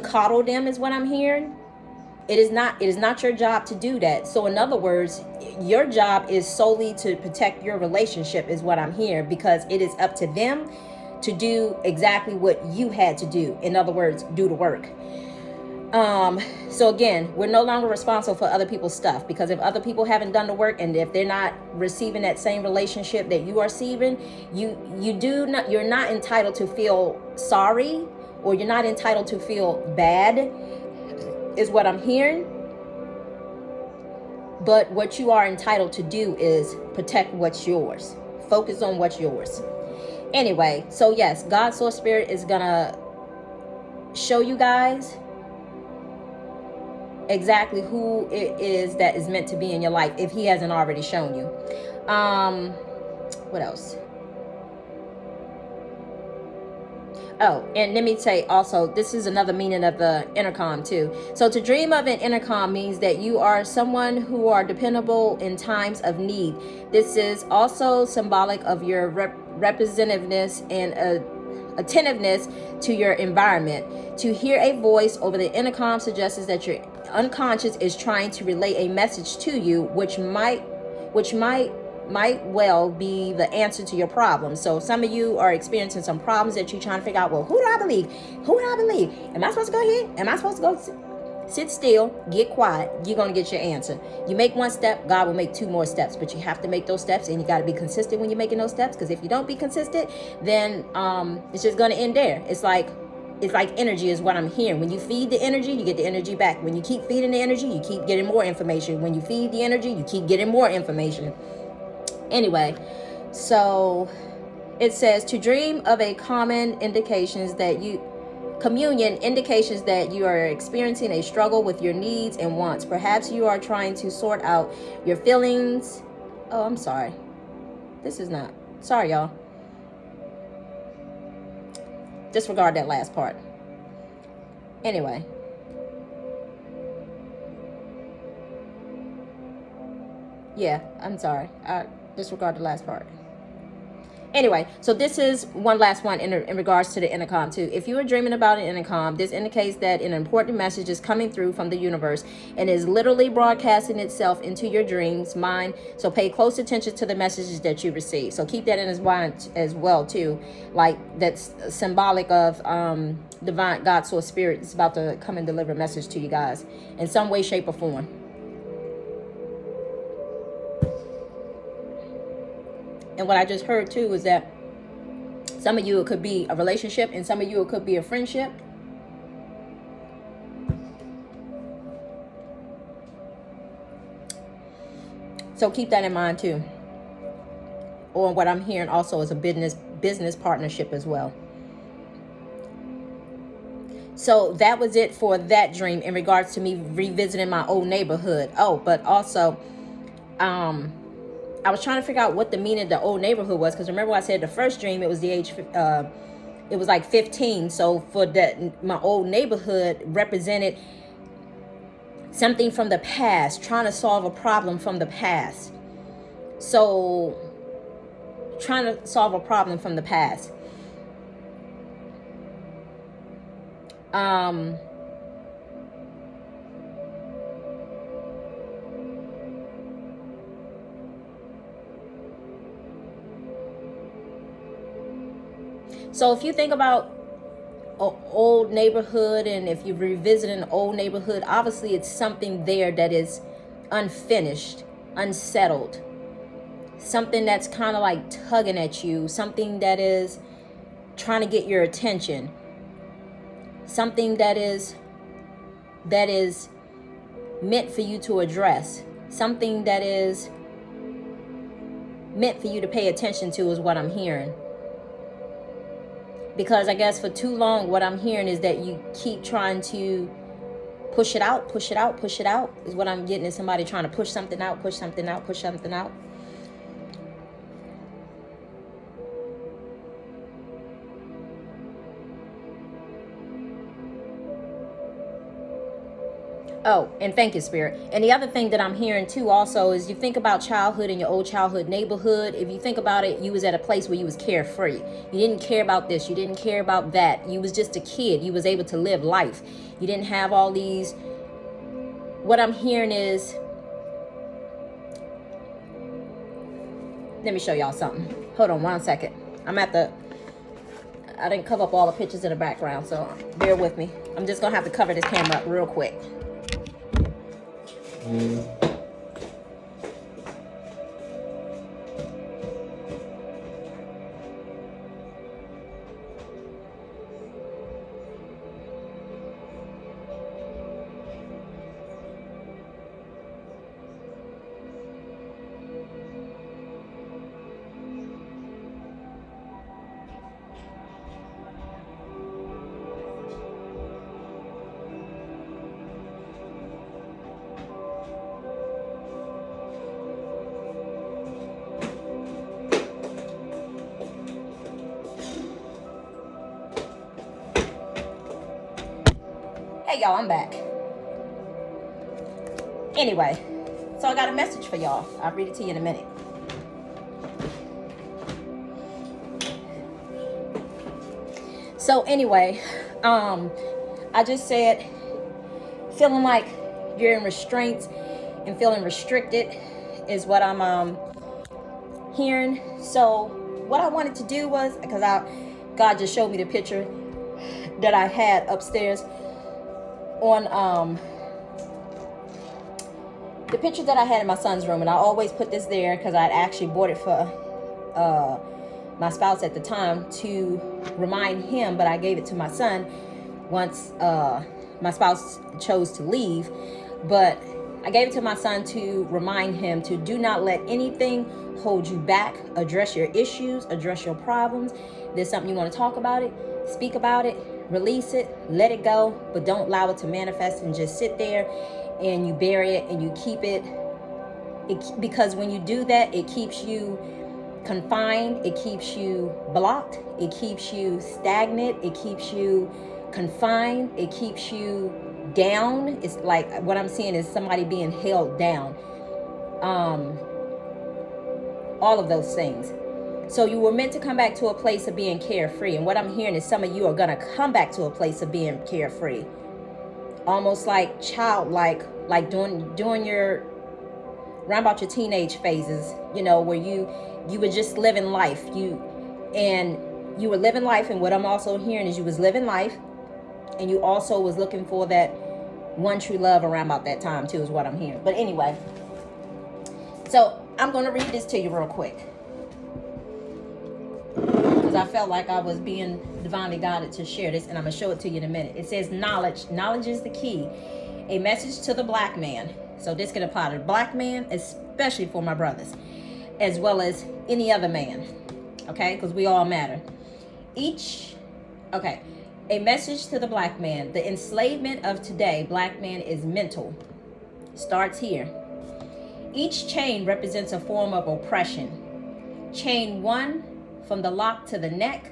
coddle them, is what I'm hearing. It is not your job to do that. So in other words, your job is solely to protect your relationship, is what I'm hearing, because it is up to them to do exactly what you had to do. In other words, do the work. So again, we're no longer responsible for other people's stuff, because if other people haven't done the work, and if they're not receiving that same relationship that you are receiving, you're not entitled to feel sorry, or you're not entitled to feel bad, is what I'm hearing. But what you are entitled to do is protect what's yours. Focus on what's yours. Anyway, so yes, God, Source Spirit is gonna show you guys exactly who it is that is meant to be in your life, if he hasn't already shown you. What else? Oh, and let me say also, this is another meaning of the intercom too. So to dream of an intercom means that you are someone who are dependable in times of need. This is also symbolic of your representativeness and attentiveness to your environment. To hear a voice over the intercom suggests that your unconscious is trying to relay a message to you, which might well be the answer to your problem. So some of you are experiencing some problems that you're trying to figure out, well, who do I believe? Who do I believe? Am I supposed to go here? Am I supposed to go sit still, get quiet? You're going to get your answer. You make one step, God will make two more steps, but you have to make those steps, and you got to be consistent when you're making those steps, because if you don't be consistent, then it's just going to end there. It's like energy, is what I'm hearing. When you feed the energy, you get the energy back. When you keep feeding the energy, you keep getting more information. When you feed the energy, you keep getting more information. Anyway, so it says to dream of a communion indications that you are experiencing a struggle with your needs and wants. Perhaps you are trying to sort out your feelings. Oh, I'm sorry. This is not. Sorry, y'all. Disregard that last part. Anyway. Yeah, I'm sorry. Disregard the last part. Anyway, so this is one last one in regards to the intercom too. If you are dreaming about an intercom, this indicates that an important message is coming through from the universe and is literally broadcasting itself into your dreams, mind. So pay close attention to the messages that you receive. So keep that in his mind as well too. Like that's symbolic of divine God, Source Spirit is about to come and deliver a message to you guys in some way, shape, or form. And what I just heard too is that some of you it could be a relationship, and some of you it could be a friendship. So keep that in mind too. Or what I'm hearing also is a business partnership as well. So that was it for that dream in regards to me revisiting my old neighborhood. Oh, but also I was trying to figure out what the meaning of the old neighborhood was, because remember I said the first dream, it was the age, it was like 15. So for that, my old neighborhood represented something from the past, trying to solve a problem from the past. So trying to solve a problem from the past. So if you think about an old neighborhood, and if you revisit an old neighborhood, obviously it's something there that is unfinished, unsettled, something that's kind of like tugging at you, something that is trying to get your attention, something that is meant for you to address, something that is meant for you to pay attention to, is what I'm hearing. Because I guess for too long, what I'm hearing is that you keep trying to push it out, push it out, push it out, is what I'm getting, is somebody trying to push something out, push something out, push something out. Oh, and thank you, Spirit. And the other thing that I'm hearing too also is, you think about childhood and your old childhood neighborhood. If you think about it, you was at a place where you was carefree. You didn't care about this. You didn't care about that. You was just a kid. You was able to live life. You didn't have all these. What I'm hearing is, let me show y'all something. Hold on 1 second. I didn't cover up all the pictures in the background, so bear with me. I'm just gonna have to cover this camera up real quick. Hey y'all, I'm back. Anyway, so I got a message for y'all. I'll read it to you in a minute. So anyway, I just said, feeling like you're in restraints and feeling restricted is what I'm hearing. So what I wanted to do was, because God just showed me the picture that I had upstairs on the picture that I had in my son's room, and I always put this there because I'd actually bought it for my spouse at the time to remind him, but I gave it to my son once my spouse chose to leave. But I gave it to my son to remind him to do not let anything hold you back. Address your issues, address your problems. If there's something you want to talk about it, speak about it, release it, let it go, but don't allow it to manifest and just sit there and you bury it and you keep it. Because when you do that, it keeps you confined, it keeps you blocked, it keeps you stagnant, it keeps you confined, it keeps you down. It's like what I'm seeing is somebody being held down. All of those things. So you were meant to come back to a place of being carefree. And what I'm hearing is some of you are going to come back to a place of being carefree. Almost like childlike, like during your, around about your teenage phases, you know, where you were just living life. You were living life. And what I'm also hearing is you was living life. And you also was looking for that one true love around about that time too, is what I'm hearing. But anyway, so I'm going to read this to you real quick, because I felt like I was being divinely guided to share this, and I'm going to show it to you in a minute. It says knowledge. Knowledge is the key. A message to the black man. So this can apply to the black man, especially for my brothers, as well as any other man. Okay? Because we all matter. Okay. A message to the black man. The enslavement of today, black man, is mental. Starts here. Each chain represents a form of oppression. Chain 1, from the lock to the neck.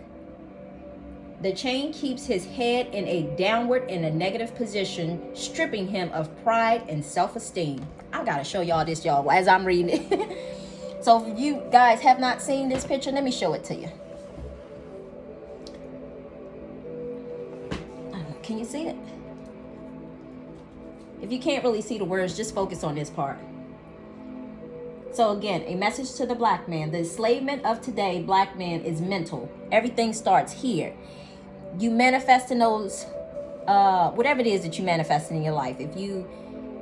The chain keeps his head in a downward and a negative position, stripping him of pride and self-esteem. I gotta show y'all this, y'all, as I'm reading it. So if you guys have not seen this picture, let me show it to you. Can you see it? If you can't really see the words, just focus on this part. So again, a message to the black man. The enslavement of today, black man, is mental. Everything starts here. You manifest in those, whatever it is that you manifest in your life. If you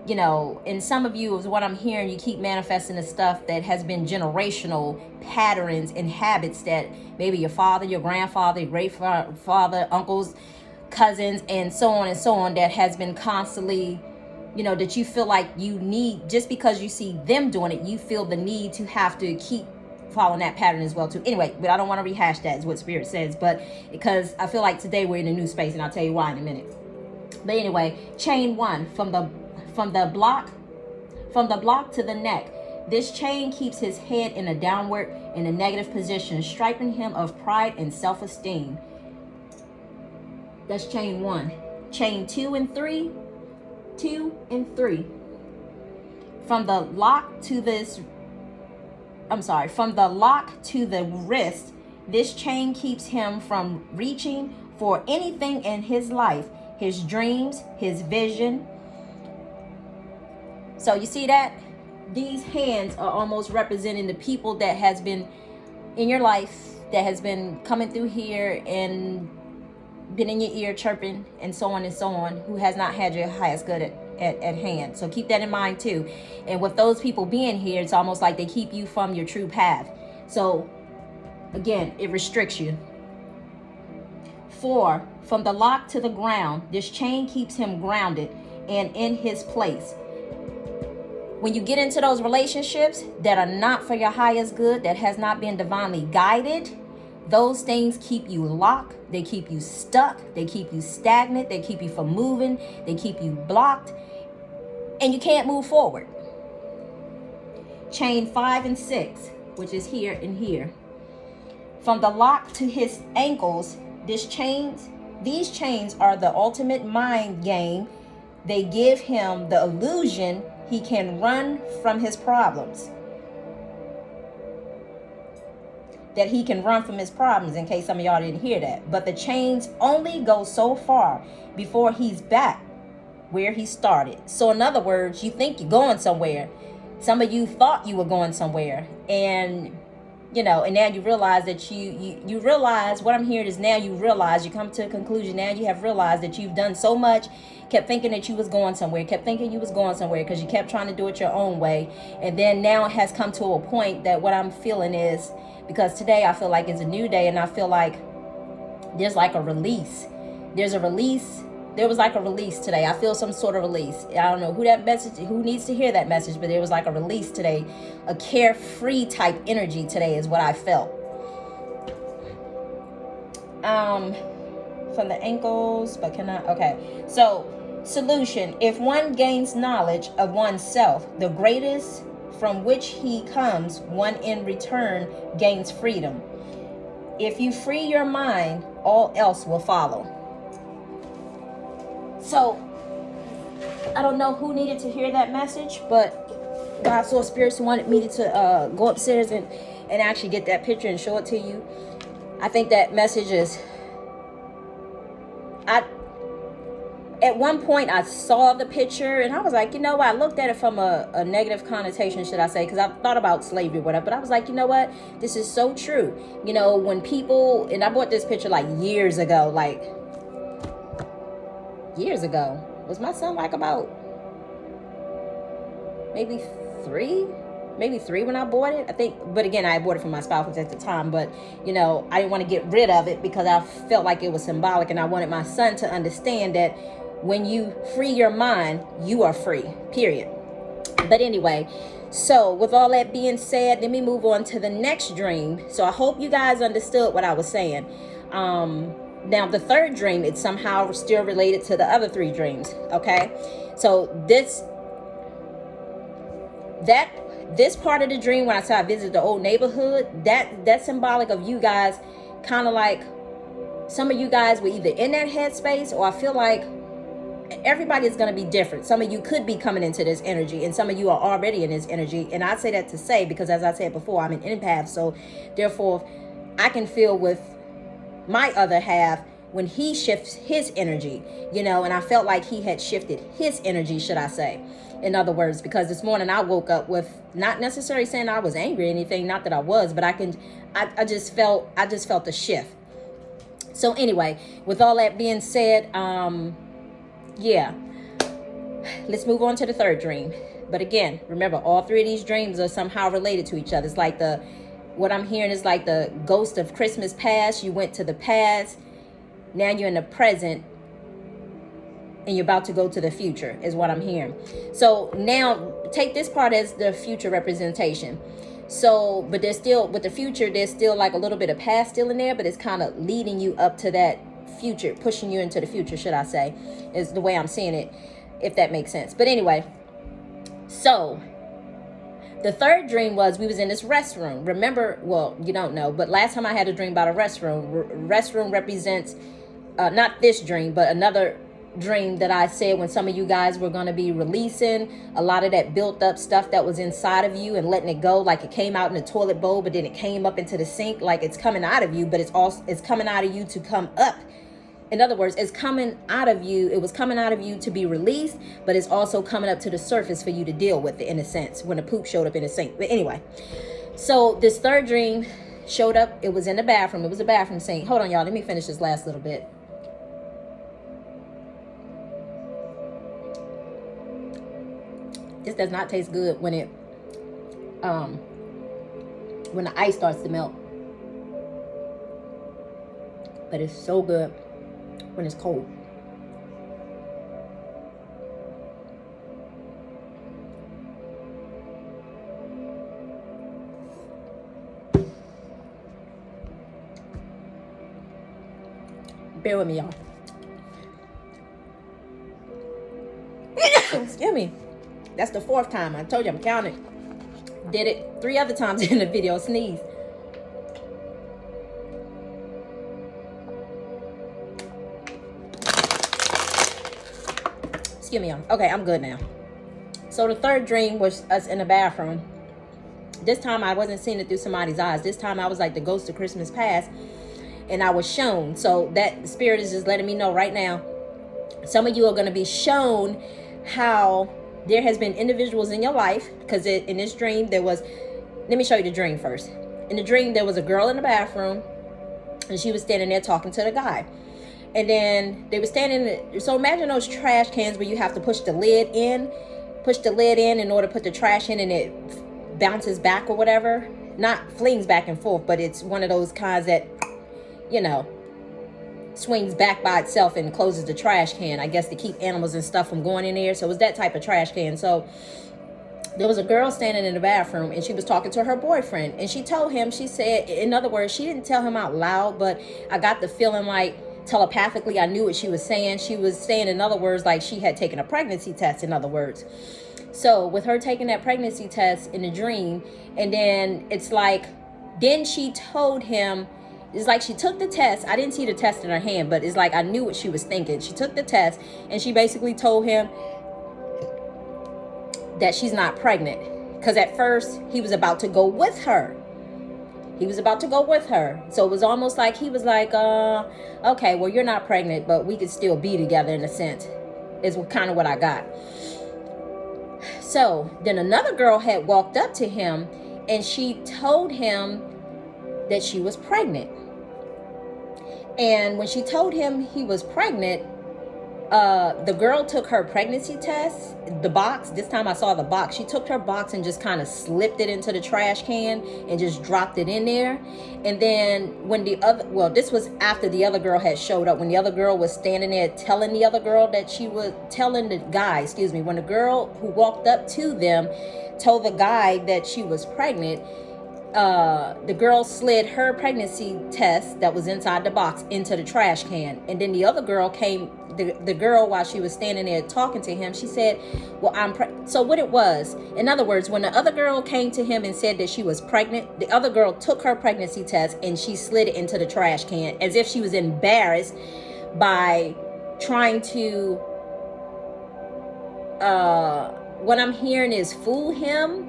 know, and some of you, is what I'm hearing, you keep manifesting the stuff that has been generational patterns and habits that maybe your father, your grandfather, your great father, uncles, cousins, and so on, that has been constantly, you know, that you feel like you need, just because you see them doing it, you feel the need to have to keep following that pattern as well too. Anyway, but I don't want to rehash that, is what Spirit says, but because I feel like today we're in a new space, and I'll tell you why in a minute. But anyway, chain 1, from the block to the neck. This chain keeps his head in a downward and a negative position, stripping him of pride and self-esteem. That's chain 1. Chain 2 and 3. 2 and 3. From the lock to the wrist, this chain keeps him from reaching for anything in his life, his dreams, his vision. So you see that? These hands are almost representing the people that has been in your life, that has been coming through here and been in your ear chirping and so on, who has not had your highest good at hand. So keep that in mind too. And with those people being here, it's almost like they keep you from your true path. So again, it restricts you. 4, from the lock to the ground, this chain keeps him grounded and in his place. When you get into those relationships that are not for your highest good, that has not been divinely guided, those things keep you locked, they keep you stuck, they keep you stagnant, they keep you from moving, they keep you blocked, and you can't move forward. Chain 5 and 6, which is here and here. From the lock to his ankles, these chains are the ultimate mind game. They give him the illusion he can run from his problems. That he can run from his problems, in case some of y'all didn't hear that. But the chains only go so far before he's back where he started. So in other words, you think you're going somewhere. Some of you thought you were going somewhere, and you know, and now you realize that you realize, what I'm hearing is, now you realize, you come to a conclusion, now you have realized that you've done so much, kept thinking that you was going somewhere, because you kept trying to do it your own way. And then now it has come to a point that what I'm feeling is, because today I feel like it's a new day, and I feel like there's like a release. There was like a release today. I feel some sort of release. I don't know who needs to hear that message, but there was like a release today. A carefree type energy today is what I felt. From the ankles, but okay. So, solution. If one gains knowledge of oneself, the greatest from which he comes, one in return gains freedom. If you free your mind, all else will follow. So, I don't know who needed to hear that message, but God saw spirits who wanted me to go upstairs and actually get that picture and show it to you. I think that message is, at one point I saw the picture and I was like, you know what, I looked at it from a negative connotation, should I say, because I thought about slavery or whatever, but I was like, you know what, this is so true. You know, when people, and I bought this picture like years ago, was my son like about maybe three when I bought it, I think. But again, I bought it from my spouse at the time, but you know, I didn't want to get rid of it because I felt like it was symbolic, and I wanted my son to understand that when you free your mind, you are free, period. But anyway, so with all that being said, let me move on to the next dream. So I hope you guys understood what I was saying. Now, the third dream, it's somehow still related to the other 3 dreams, okay? So This part of the dream, when I said I visited the old neighborhood, that's symbolic of you guys, kind of like some of you guys were either in that headspace, or I feel like everybody is going to be different. Some of you could be coming into this energy, and some of you are already in this energy. And I say that to say, because as I said before, I'm an empath, so therefore I can feel with my other half when he shifts his energy, you know, and I felt like he had shifted his energy, should I say. In other words, because this morning I woke up with, not necessarily saying I was angry or anything, not that I was, but I just felt a shift. So anyway, with all that being said, yeah, let's move on to the third dream. But again, remember, all three of these dreams are somehow related to each other. It's like what I'm hearing is like the ghost of Christmas past. You went to the past, now you're in the present, and you're about to go to the future, is what I'm hearing. So now take this part as the future representation. So, but there's still, with the future, there's still like a little bit of past still in there, but it's kind of leading you up to that future, pushing you into the future, should I say, is the way I'm seeing it, if that makes sense. But anyway, so the third dream was we was in this restroom. Remember, well, you don't know, but last time I had a dream about a restroom. Restroom represents, not this dream, but another dream that I said when some of you guys were going to be releasing a lot of that built up stuff that was inside of you and letting it go, like it came out in the toilet bowl, but then it came up into the sink, like it's coming out of you, but it's coming out of you to come up. In other words, it's coming out of you. It was coming out of you to be released, but it's also coming up to the surface for you to deal with it, in a sense, when the poop showed up in the sink. But anyway, so this third dream showed up. It was in the bathroom. It was a bathroom sink. Hold on, y'all. Let me finish this last little bit. This does not taste good when the ice starts to melt. But it's so good when it's cold. Bear with me, y'all. Excuse me. That's the fourth time. I told you I'm counting. Did it 3 other times in the video. Sneeze. Excuse me. Okay, I'm good now. So the third dream was us in the bathroom. This time I wasn't seeing it through somebody's eyes. This time I was like the ghost of Christmas past, and I was shown. So that spirit is just letting me know right now, some of you are going to be shown how there has been individuals in your life, because in this dream there was, let me show you the dream first. In the dream there was a girl in the bathroom, and she was standing there talking to the guy. And then they were standing, so imagine those trash cans where you have to push the lid in in order to put the trash in, and it bounces back or whatever. Not flings back and forth, but it's one of those kinds that, you know, swings back by itself and closes the trash can, I guess, to keep animals and stuff from going in there. So it was that type of trash can. So there was a girl standing in the bathroom, and she was talking to her boyfriend, and she told him, she said, in other words, she didn't tell him out loud, but I got the feeling like telepathically I knew what she was saying. She was saying, in other words, like she had taken a pregnancy test, in other words. So with her taking that pregnancy test in the dream, and then it's like, then she told him, it's like she took the test. I didn't see the test in her hand, but it's like I knew what she was thinking. She took the test, and she basically told him that she's not pregnant. Because at first, he was about to go with her. So it was almost like he was like, okay, well, you're not pregnant, but we could still be together in a sense, is kind of what I got. So then another girl had walked up to him, and she told him that she was pregnant. And when she told him he was pregnant, the girl took her pregnancy test, the box. This time I saw the box. She took her box and just kind of slipped it into the trash can and just dropped it in there. And then when this was after the other girl had showed up. When the other girl was standing there telling the other girl that she was telling the guy, when the girl who walked up to them told the guy that she was pregnant, the girl slid her pregnancy test that was inside the box into the trash can. And then the other girl came, the girl, while she was standing there talking to him, she said, well, so what it was, in other words, when the other girl came to him and said that she was pregnant, the other girl took her pregnancy test and she slid it into the trash can as if she was embarrassed by trying to, what I'm hearing is fool him.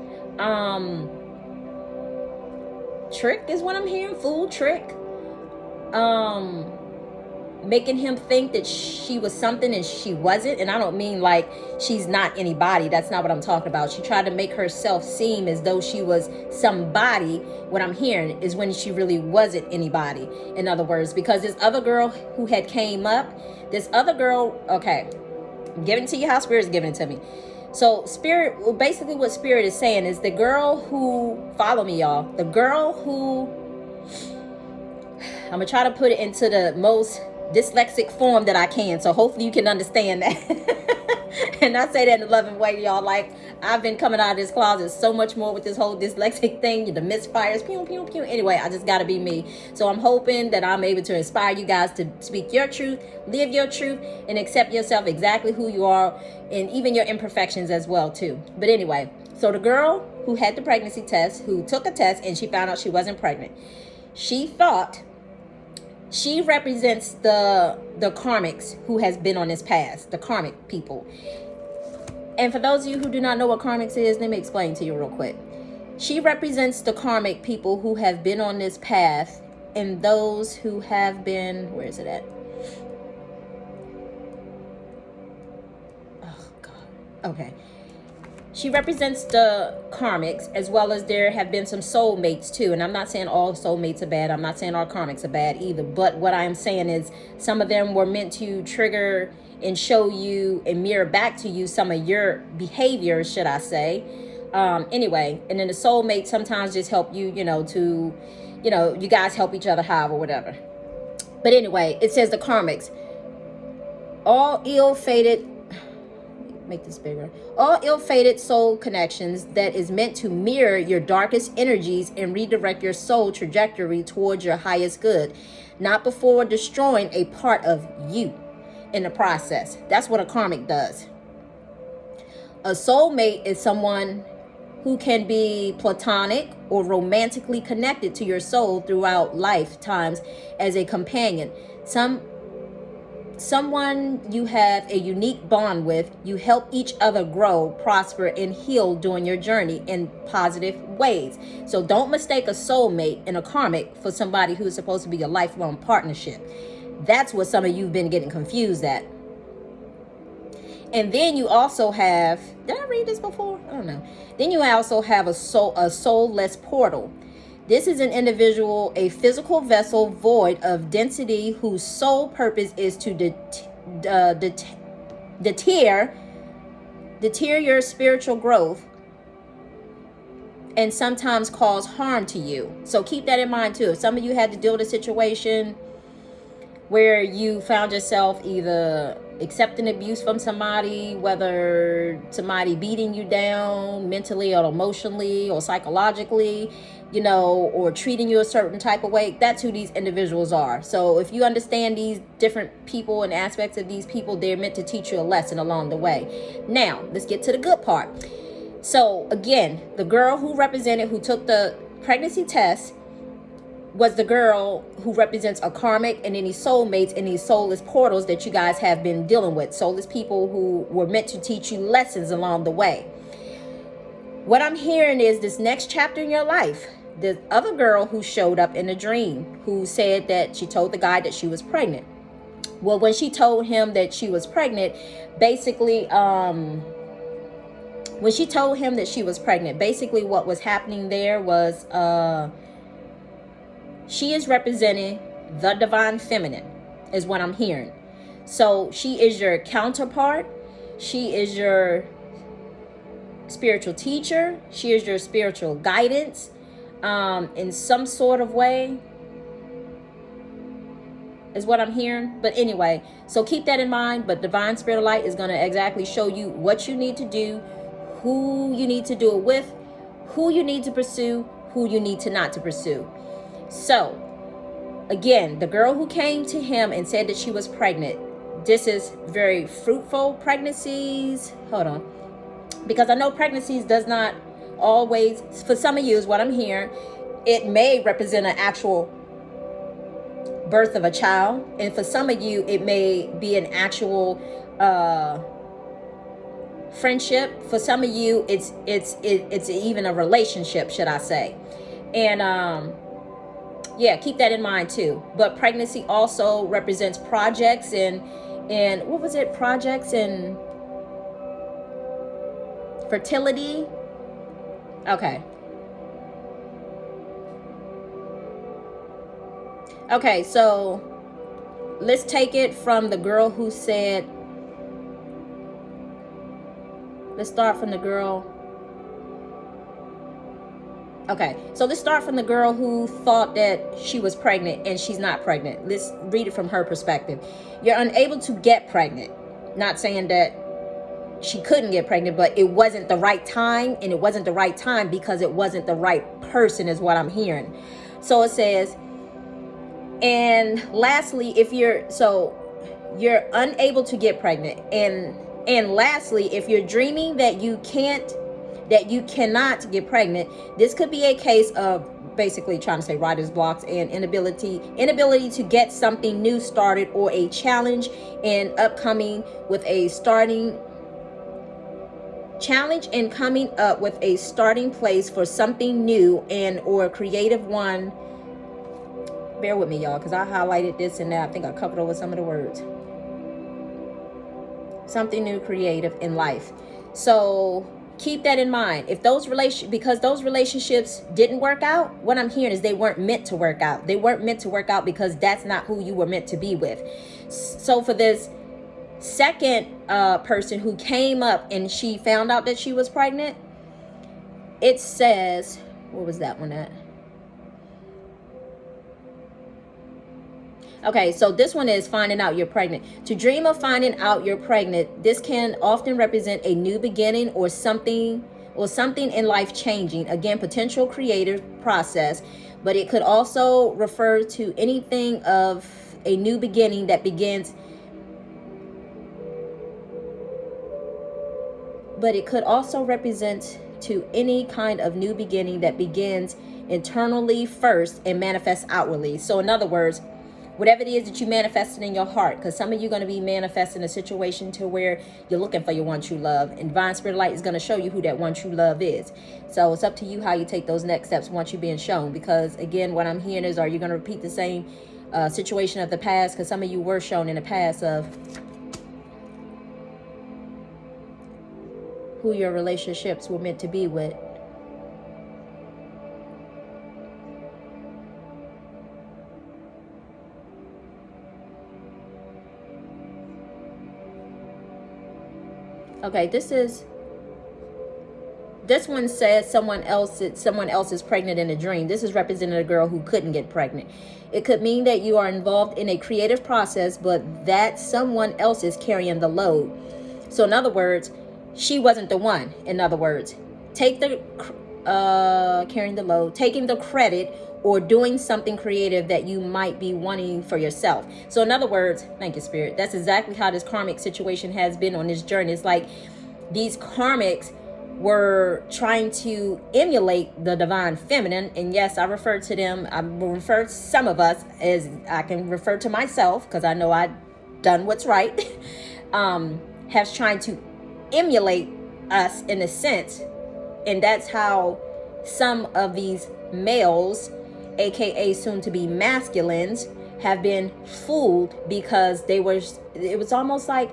Trick is what I'm hearing. Fool, trick. Making him think that she was something and she wasn't. And I don't mean like she's not anybody. That's not what I'm talking about. She tried to make herself seem as though she was somebody. What I'm hearing is when she really wasn't anybody. In other words, because this other girl who had came up, this other girl, okay, I'm giving it to you how Spirit's giving it to me. So Spirit, well, basically what Spirit is saying is the girl who, follow me y'all, the girl who, I'm going to try to put it into the most dyslexic form that I can. So hopefully you can understand that. And I say that in a loving way, y'all. Like, I've been coming out of this closet so much more with this whole dyslexic thing, the misfires, pew, pew, pew. Anyway, I just got to be me. So I'm hoping that I'm able to inspire you guys to speak your truth, live your truth, and accept yourself exactly who you are, and even your imperfections as well, too. But anyway, so the girl who had the pregnancy test, who took a test and she found out she wasn't pregnant, she thought she represents the karmics who has been on this path, the karmic people. And for those of you who do not know what karmics is, let me explain to you real quick. She represents the karmic people who have been on this path, and those who have been, where is it at? Oh, God. Okay. She represents the karmics, as well as there have been some soulmates too. And I'm not saying all soulmates are bad. I'm not saying all karmics are bad either. But what I'm saying is some of them were meant to trigger and show you and mirror back to you some of your behavior, should I say. Anyway, and then the soulmates sometimes just help you, you guys help each other, however, whatever. But anyway, it says the karmics, all ill-fated, make this bigger, all ill-fated soul connections that is meant to mirror your darkest energies and redirect your soul trajectory towards your highest good, not before destroying a part of you in the process. That's what a karmic does. A soulmate is someone who can be platonic or romantically connected to your soul throughout lifetimes as a companion. Someone you have a unique bond with. You help each other grow, prosper, and heal during your journey in positive ways. So don't mistake a soulmate and a karmic for somebody who is supposed to be a lifelong partnership. That's what some of you have been getting confused at. And then you also have, did I read this before? I don't know. Then you also have a soulless portal. This is an individual, a physical vessel void of density, whose sole purpose is to deter your spiritual growth and sometimes cause harm to you. So keep that in mind too. If some of you had to deal with a situation where you found yourself either accepting abuse from somebody, whether somebody beating you down mentally or emotionally or psychologically, or treating you a certain type of way, that's who these individuals are. So if you understand these different people and aspects of these people, they're meant to teach you a lesson along the way. Now, let's get to the good part. So again, the girl who took the pregnancy test was the girl who represents a karmic and any soulmates and these soulless portals that you guys have been dealing with. Soulless people who were meant to teach you lessons along the way. What I'm hearing is this next chapter in your life, the other girl who showed up in a dream, who said that she told the guy that she was pregnant. Well, when she told him that she was pregnant, basically, what was happening there was, she is representing the divine feminine, is what I'm hearing. So she is your counterpart. She is your spiritual teacher. She is your spiritual guidance, in some sort of way, is what I'm hearing. But anyway, so keep that in mind. But divine spirit of light is going to exactly show you what you need to do, who you need to do it with, who you need to pursue, who you need to not to pursue. So again, the girl who came to him and said that she was pregnant, this is very fruitful pregnancies. Hold on. Because I know pregnancies does not always, for some of you is what I'm hearing, it may represent an actual birth of a child. And for some of you, it may be an actual friendship. For some of you, it's even a relationship, should I say. And yeah, keep that in mind too. But pregnancy also represents projects and what was it? Projects and fertility. Okay. Okay, so let's take it from the girl who said, let's start from the girl. Okay, so let's start from the girl who thought that she was pregnant and she's not pregnant. Let's read it from her perspective. You're unable to get pregnant. Not saying that she couldn't get pregnant, but it wasn't the right time, and it wasn't the right time because it wasn't the right person is what I'm hearing. So it says, and lastly, if you're unable to get pregnant, and lastly, if you're dreaming that you cannot get pregnant, this could be a case of basically trying to say writer's blocks and inability to get something new started, or a challenge in upcoming with a starting challenge and coming up with a starting place for something new and or creative one. Bear with me, y'all, because I highlighted this and that. I think I covered over some of the words. Something new, creative in life. So keep that in mind. If because those relationships didn't work out, what I'm hearing is they weren't meant to work out. They weren't meant to work out because that's not who you were meant to be with. So for this second person who came up and she found out that she was pregnant, it says, what was that one at? Okay, so this one is finding out you're pregnant. To dream of finding out you're pregnant, this can often represent a new beginning or something in life changing. Again, potential creative process, but it could also refer to anything of a new beginning that begins. But it could also represent to any kind of new beginning that begins internally first and manifests outwardly. So in other words, whatever it is that you manifested in your heart, because some of you are going to be manifesting a situation to where you're looking for your one true love, and divine spirit light is going to show you who that one true love is. So it's up to you how you take those next steps once you're being shown, because again, what I'm hearing is, are you going to repeat the same situation of the past? Because some of you were shown in the past of who your relationships were meant to be with. Okay, this one says someone else is pregnant in a dream. This is representing a girl who couldn't get pregnant. It could mean that you are involved in a creative process, but that someone else is carrying the load. So in other words, she wasn't the one. In other words, carrying the load, taking the credit, or doing something creative that you might be wanting for yourself. So in other words, thank you, Spirit. That's exactly how this karmic situation has been on this journey. It's like these karmics were trying to emulate the divine feminine. And yes, I refer to them, I refer to some of us, as I can refer to myself, because I know I've done what's right, has trying to emulate us in a sense. And that's how some of these males, aka soon to be masculines, have been fooled, because it was almost like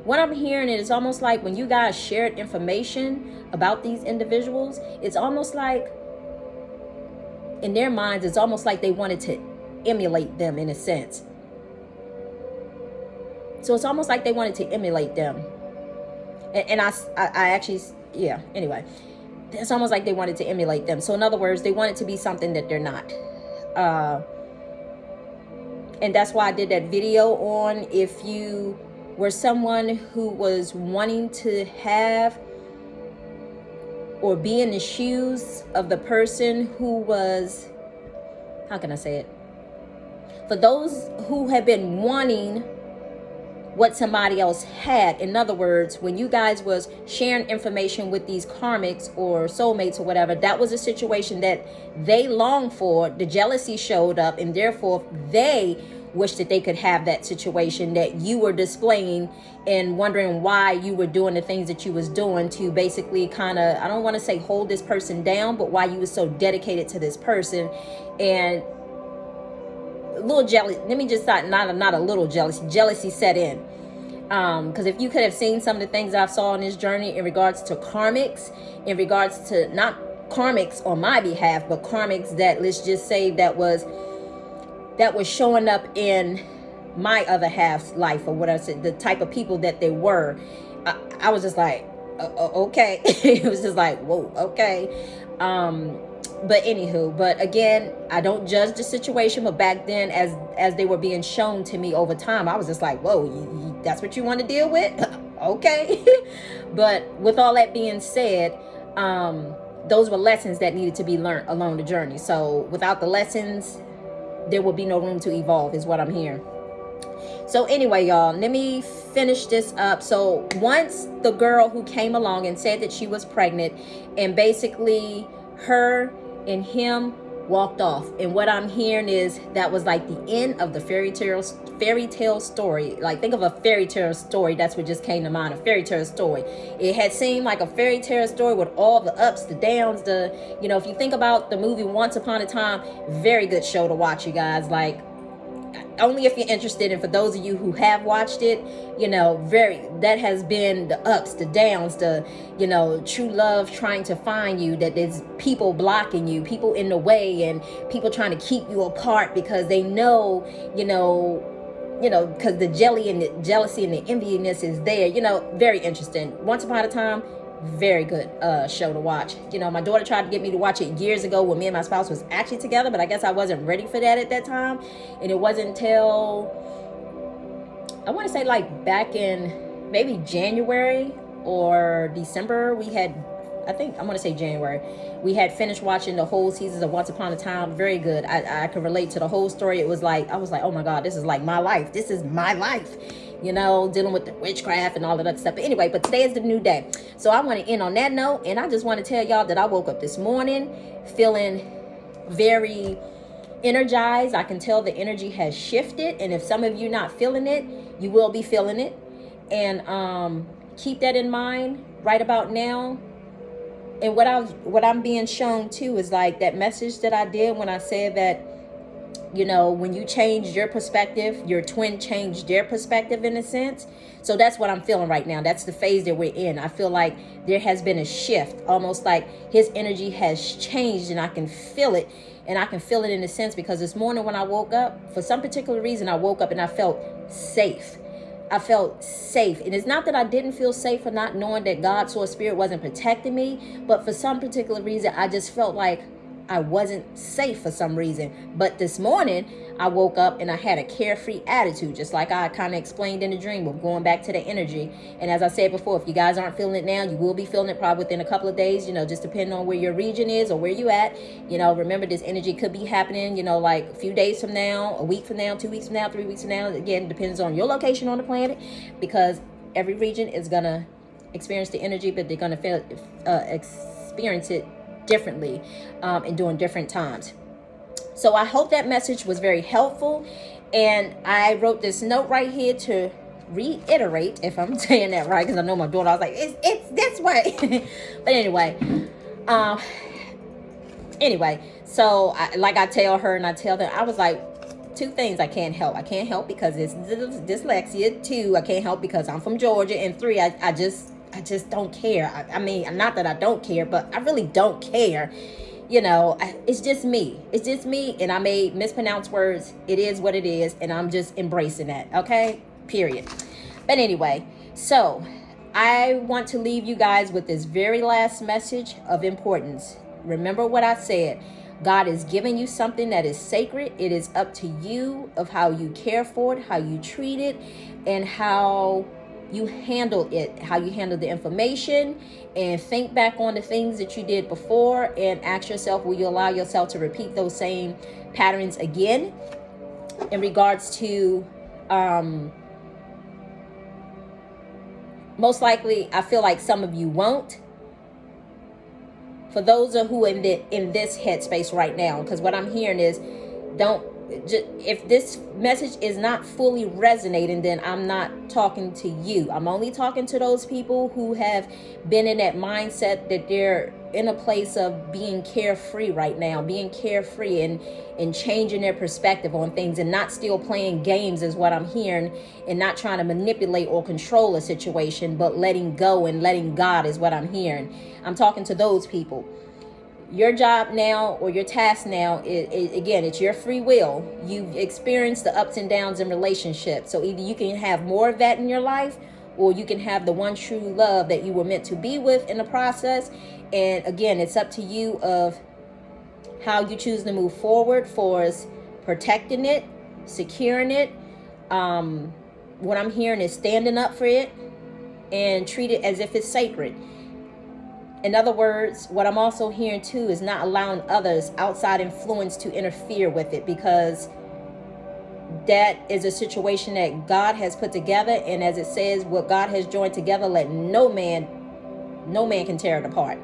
what I'm hearing is almost like when you guys shared information about these individuals, it's almost like in their minds, it's almost like they wanted to emulate them in a sense. So it's almost like they wanted to emulate them. And I actually, yeah, anyway, it's almost like they wanted to emulate them. So in other words, they wanted to be something that they're not. And that's why I did that video on, if you were someone who was wanting to have or be in the shoes of the person who was, how can I say it? For those who have been wanting what somebody else had. In other words, when you guys was sharing information with these karmics or soulmates or whatever, that was a situation that they longed for. The jealousy showed up, and therefore they wished that they could have that situation that you were displaying, and wondering why you were doing the things that you was doing to basically kind of, I don't want to say hold this person down, but why you was so dedicated to this person. And a little jealous, let me just start, not a little jealousy set in. Because if you could have seen some of the things I've saw on this journey in regards to karmics, in regards to not karmics on my behalf, but karmics that, let's just say, that was showing up in my other half's life, or what I said, the type of people that they were, I was just like, okay. It was just like, whoa, okay. But anywho, but again, I don't judge the situation, but back then, as they were being shown to me over time, I was just like, whoa, that's what you want to deal with? Okay. But with all that being said, those were lessons that needed to be learned along the journey. So without the lessons, there will be no room to evolve, is what I'm hearing. So anyway, y'all, let me finish this up. So once the girl who came along and said that she was pregnant, and basically her and him walked off, and what I'm hearing is that was like the end of the fairy tale story. Like, think of a fairy tale story. That's what just came to mind, a fairy tale story. It had seemed like a fairy tale story with all the ups, the downs, if you think about the movie Once Upon a Time, very good show to watch, you guys. Like, only if you're interested, and for those of you who have watched it, that has been the ups, the downs, the true love trying to find you, that there's people blocking you, people in the way, and people trying to keep you apart because they know, because the jealousy and the enviness is there. Very interesting. Once Upon a Time, very good show to watch. My daughter tried to get me to watch it years ago when me and my spouse was actually together, but I guess I wasn't ready for that at that time. And it wasn't until, I want to say, like back in maybe January or December, I want to say January, we had finished watching the whole seasons of Once Upon a Time. Very good. I could relate to the whole story. It was like, I was like, oh my God, this is like my life. This is my life. Dealing with the witchcraft and all of that stuff. But anyway, but today is the new day. So I want to end on that note. And I just want to tell y'all that I woke up this morning feeling very energized. I can tell the energy has shifted. And if some of you not feeling it, you will be feeling it. And keep that in mind right about now. And what I'm being shown too is like that message that I did when I said that, when you change your perspective, your twin changed their perspective in a sense. So that's what I'm feeling right now. That's the phase that we're in. I feel like there has been a shift, almost like his energy has changed, and I can feel it. And I can feel it in a sense because this morning when I woke up, for some particular reason, I woke up and I felt safe. I felt safe. And it's not that I didn't feel safe for not knowing that God, Source, Spirit wasn't protecting me, but for some particular reason, I just felt like I wasn't safe for some reason. But this morning, I woke up and I had a carefree attitude, just like I kind of explained in the dream of going back to the energy. And as I said before, if you guys aren't feeling it now, you will be feeling it probably within a couple of days, just depending on where your region is or where you at. Remember, this energy could be happening, like a few days from now, a week from now, 2 weeks from now, 3 weeks from now. Again, depends on your location on the planet, because every region is going to experience the energy, but they're going to experience it differently and during different times. So I hope that message was very helpful, and I wrote this note right here to reiterate, if I'm saying that right, because I know my daughter, I was like, it's this way. But anyway, so I tell her and I tell them, I was like, 2 things I can't help. I can't help because it's dyslexia. 2, I can't help because I'm from Georgia. And 3, I just don't care. I mean, not that I don't care, but I really don't care. It's just me. It's just me. And I may mispronounce words. It is what it is. And I'm just embracing that. Okay? Period. But anyway, so I want to leave you guys with this very last message of importance. Remember what I said. God is giving you something that is sacred. It is up to you of how you care for it, how you treat it, and how you handle it, how you handle the information, and think back on the things that you did before and ask yourself, will you allow yourself to repeat those same patterns again? In regards to, most likely, I feel like some of you won't. For those of who in this headspace right now, because what I'm hearing is, if this message is not fully resonating, then I'm not talking to you. I'm only talking to those people who have been in that mindset that they're in a place of being carefree right now, being carefree and changing their perspective on things, and not still playing games is what I'm hearing, and not trying to manipulate or control a situation, but letting go and letting God is what I'm hearing. I'm talking to those people. Your job now, or your task now, again, it's your free will. You've experienced the ups and downs in relationships. So either you can have more of that in your life, or you can have the one true love that you were meant to be with in the process. And again, it's up to you of how you choose to move forward for protecting it, securing it. What I'm hearing is standing up for it and treat it as if it's sacred. In other words, what I'm also hearing too is not allowing others, outside influence, to interfere with it, because that is a situation that God has put together. And as it says, what God has joined together, let no man can tear it apart.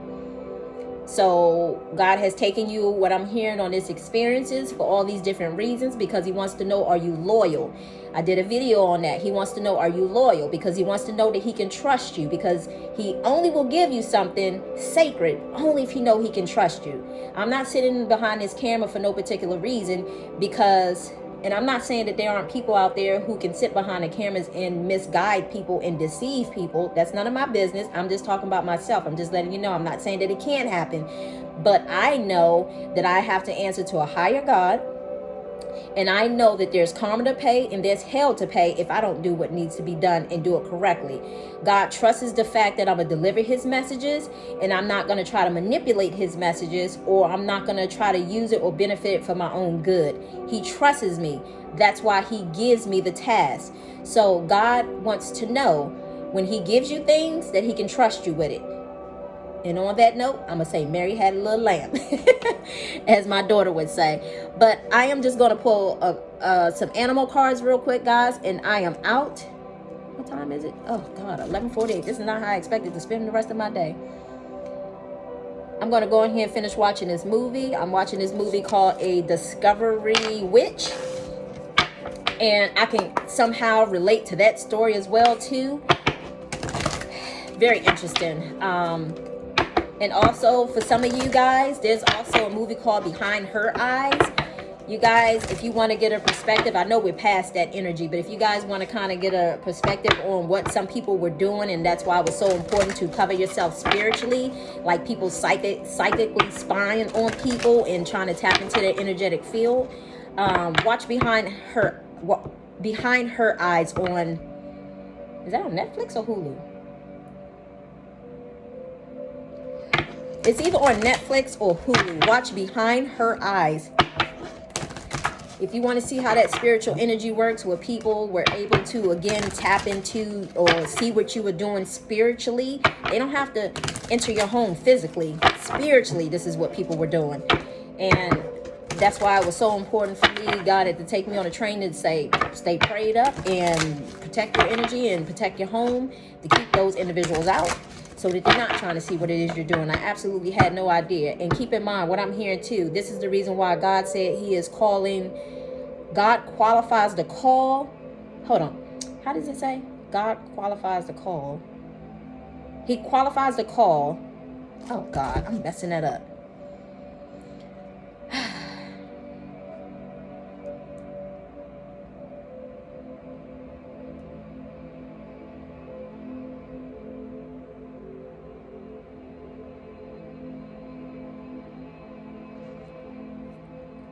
So God has taken you, what I'm hearing on this experiences, for all these different reasons, because he wants to know, are you loyal? I did a video on that. He wants to know, are you loyal? Because he wants to know that he can trust you, because he only will give you something sacred only if he know he can trust you. I'm not sitting behind this camera for no particular reason, because, and I'm not saying that there aren't people out there who can sit behind the cameras and misguide people and deceive people. That's none of my business. I'm just talking about myself. I'm just letting you know. I'm not saying that it can't happen, but I know that I have to answer to a higher God. And I know that there's karma to pay and there's hell to pay if I don't do what needs to be done and do it correctly. God trusts the fact that I'm going to deliver his messages, and I'm not going to try to manipulate his messages, or I'm not going to try to use it or benefit it for my own good. He trusts me. That's why he gives me the task. So God wants to know, when he gives you things, that he can trust you with it. And on that note, I'm going to say Mary had a little lamb, as my daughter would say. But I am just going to pull some animal cards real quick, guys, and I am out. What time is it? Oh, God, 11:48. This is not how I expected to spend the rest of my day. I'm going to go in here and finish watching this movie. I'm watching this movie called A Discovery Witch. And I can somehow relate to that story as well, too. Very interesting. And also, for some of you guys, there's also a movie called Behind Her Eyes. You guys, if you want to get a perspective, I know we're past that energy, but if you guys want to kind of get a perspective on what some people were doing, and that's why it was so important to cover yourself spiritually, like people psychically spying on people and trying to tap into their energetic field, watch Behind Her Eyes on, is that on Netflix or Hulu? It's either on Netflix or Hulu. Watch Behind Her Eyes. If you want to see how that spiritual energy works, where people were able to, again, tap into or see what you were doing spiritually. They don't have to enter your home physically. Spiritually, this is what people were doing. And that's why it was so important for me. God had to take me on a train to say, stay prayed up and protect your energy and protect your home, to keep those individuals out, so that they're not trying to see what it is you're doing. I absolutely had no idea. And keep in mind what I'm hearing too. This is the reason why God said he is calling. God qualifies the call. Hold on. How does it say? God qualifies the call. He qualifies the call. Oh God, I'm messing that up.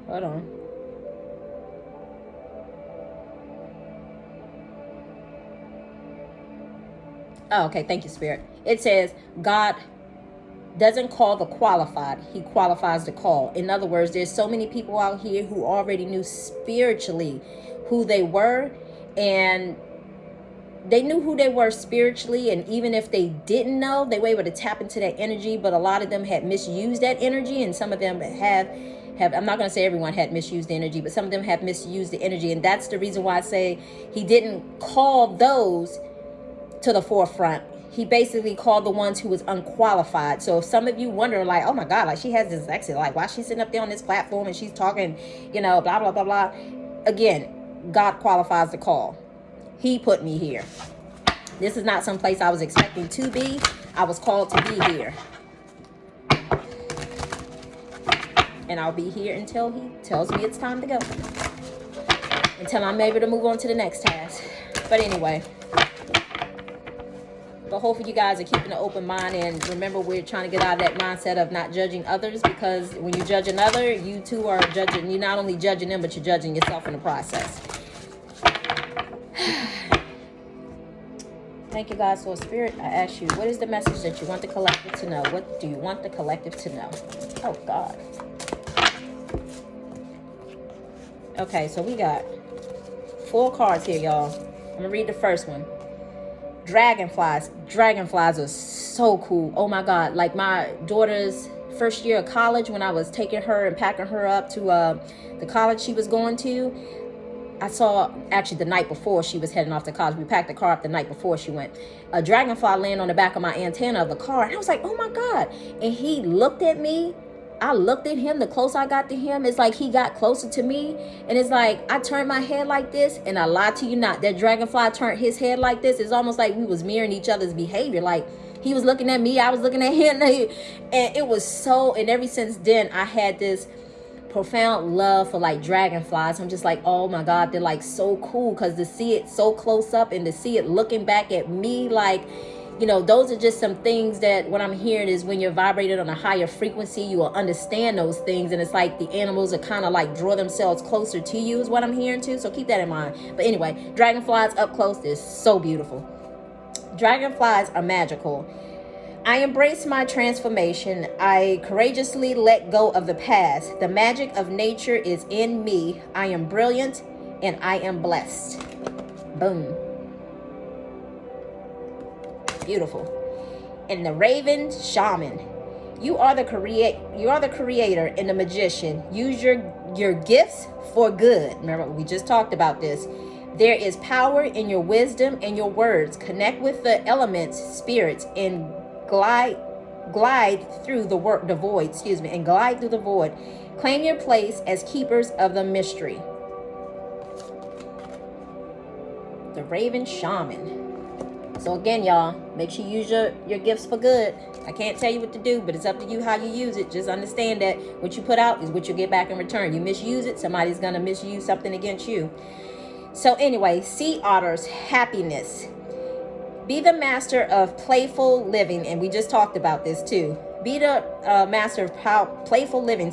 Hold on. Oh, okay. Thank you, Spirit. It says God doesn't call the qualified. He qualifies the call. In other words, there's so many people out here who already knew spiritually who they were, and they knew who they were spiritually, and even if they didn't know, they were able to tap into that energy. But a lot of them had misused that energy, and some of them have I'm not going to say everyone had misused the energy, but some of them have misused the energy. And that's the reason why I say he didn't call those to the forefront. He basically called the ones who was unqualified. So if some of you wonder, like, oh my God, like she has dyslexia, like why she's sitting up there on this platform and she's talking, blah, blah, blah, blah. Again, God qualifies the call. He put me here. This is not some place I was expecting to be. I was called to be here. And I'll be here until he tells me it's time to go. Until I'm able to move on to the next task. But anyway. But hopefully you guys are keeping an open mind. And remember, we're trying to get out of that mindset of not judging others. Because when you judge another, you too are judging. You're not only judging them, but you're judging yourself in the process. Thank you, God. So, Spirit, I ask you, what is the message that you want the collective to know? What do you want the collective to know? Oh, God. Okay, so we got 4 cards here, y'all. I'm going to read the first one. Dragonflies. Dragonflies are so cool. Oh, my God. Like my daughter's first year of college, when I was taking her and packing her up to the college she was going to, I saw, actually the night before she was heading off to college, we packed the car up the night before she went, a dragonfly land on the back of my antenna of the car. And I was like, oh my God. And he looked at me. I looked at him. The closer I got to him, it's like he got closer to me. And it's like, I turned my head like this, and I lied to you not. That dragonfly turned his head like this. It's almost like we was mirroring each other's behavior. Like he was looking at me, I was looking at him. And it was so, and ever since then, I had this profound love for like dragonflies. I'm just like, oh my God, they're like so cool, because to see it so close up and to see it looking back at me, like, those are just some things that what I'm hearing is when you're vibrated on a higher frequency, you will understand those things. And it's like the animals are kind of like draw themselves closer to you is what I'm hearing too. So keep that in mind. But anyway, dragonflies up close is so beautiful. Dragonflies are magical. I embrace my transformation. I courageously let go of the past. The magic of nature is in me. I am brilliant and I am blessed. Boom. Beautiful. And the Raven Shaman. You are the creator and the magician. Use your gifts for good. Remember, we just talked about this. There is power in your wisdom and your words. Connect with the elements, spirits, and glide through the void, and glide through the void. Claim your place as keepers of the mystery. The Raven Shaman. So again, y'all, make sure you use your gifts for good. I can't tell you what to do, but it's up to you how you use it. Just understand that what you put out is what you get back in return. You misuse it, somebody's going to misuse something against you. So anyway, sea otters, happiness. Be the master of playful living. And we just talked about this too. Be the master of playful living,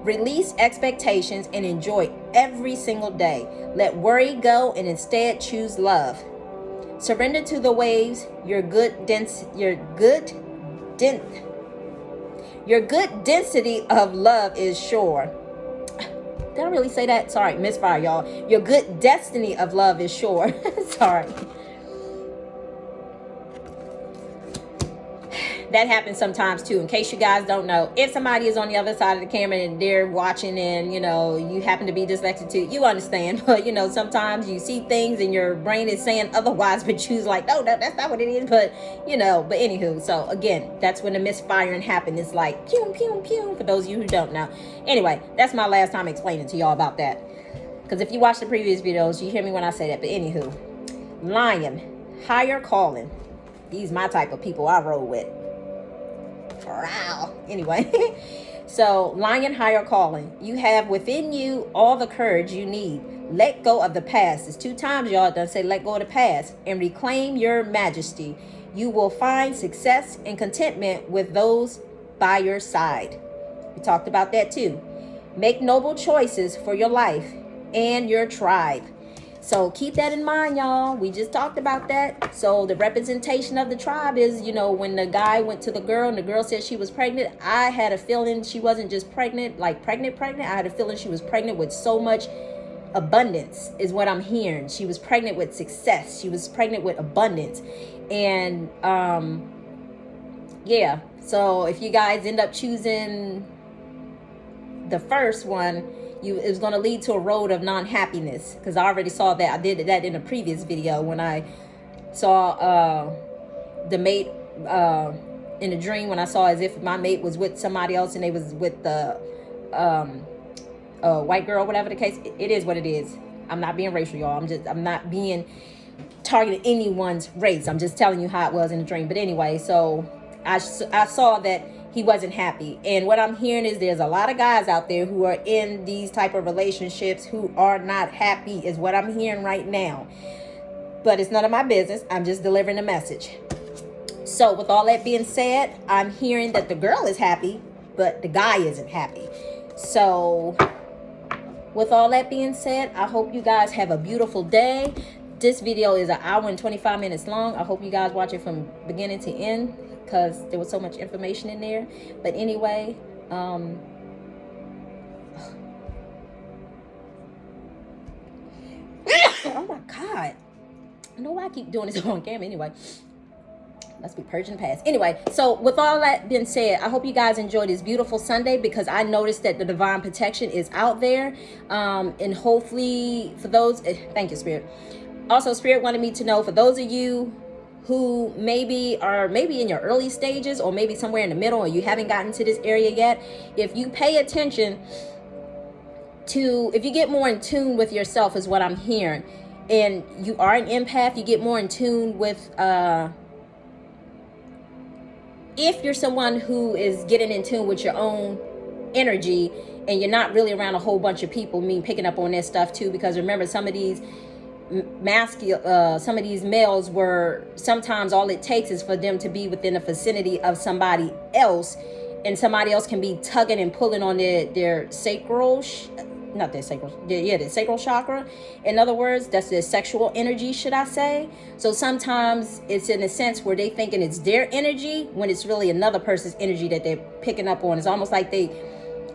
Release expectations and enjoy every single day. Let worry go and instead choose love. Surrender to the waves. Your good density of love is sure. Did I really say that? Sorry, misfire, y'all. Your good destiny of love is sure. Sorry. That happens sometimes too. In case you guys don't know, if somebody is on the other side of the camera and they're watching and, you happen to be dyslexic too, you understand. But, sometimes you see things and your brain is saying otherwise, but you's like, no, that's not what it is. But, but anywho, so again, that's when the misfiring happens. It's like, pew, pew, pew, for those of you who don't know. Anyway, that's my last time explaining to y'all about that. Because if you watch the previous videos, you hear me when I say that. But anywho, lion, higher calling. These my type of people I roll with. Wow. Anyway, so lion, higher calling. You have within you all the courage you need. Let go of the past. It's 2 times y'all done say let go of the past and reclaim your majesty. You will find success and contentment with those by your side. We talked about that too. Make noble choices for your life and your tribe. So keep that in mind, y'all. We just talked about that. So the representation of the tribe is, you know, when the guy went to the girl and the girl said she was pregnant, I had a feeling she wasn't just pregnant, like pregnant. I had a feeling she was pregnant with so much abundance is what I'm hearing. She was pregnant with success. She was pregnant with abundance. And yeah. So if you guys end up choosing the first one, it's going to lead to a road of non-happiness, because I already saw that. I did that in a previous video when I saw the mate in a dream, when I saw as if my mate was with somebody else and they was with the white girl, whatever the case. It is what it is. I'm not being racial, y'all. I'm not being targeting anyone's race. I'm just telling you how it was in the dream. But anyway, so I saw that he wasn't happy. And what I'm hearing is there's a lot of guys out there who are in these type of relationships who are not happy, is what I'm hearing right now. But it's none of my business. I'm just delivering a message. So with all that being said, I'm hearing that the girl is happy, but the guy isn't happy. So with all that being said, I hope you guys have a beautiful day. This video is 1 hour and 25 minutes long. I hope you guys watch it from beginning to end, because there was so much information in there. But anyway, oh my God, I know why I keep doing this on camera. Anyway, let's be purging the past. Anyway, so with all that being said, I hope you guys enjoyed this beautiful Sunday, because I noticed that the divine protection is out there. And hopefully for those, thank you, Spirit. Also, Spirit wanted me to know, for those of you who maybe in your early stages, or maybe somewhere in the middle, or you haven't gotten to this area yet, if you pay attention to, if you get more in tune with yourself, is what I'm hearing, and you are an empath, you get more in tune with, if you're someone who is getting in tune with your own energy, and you're not really around a whole bunch of people, picking up on this stuff too, because remember, some of these some of these males were, sometimes all it takes is for them to be within the vicinity of somebody else, and somebody else can be tugging and pulling on their sacral, not their sacral, their sacral chakra. In other words, that's their sexual energy, should I say. So sometimes it's in a sense where they thinking it's their energy, when it's really another person's energy that they're picking up on. It's almost like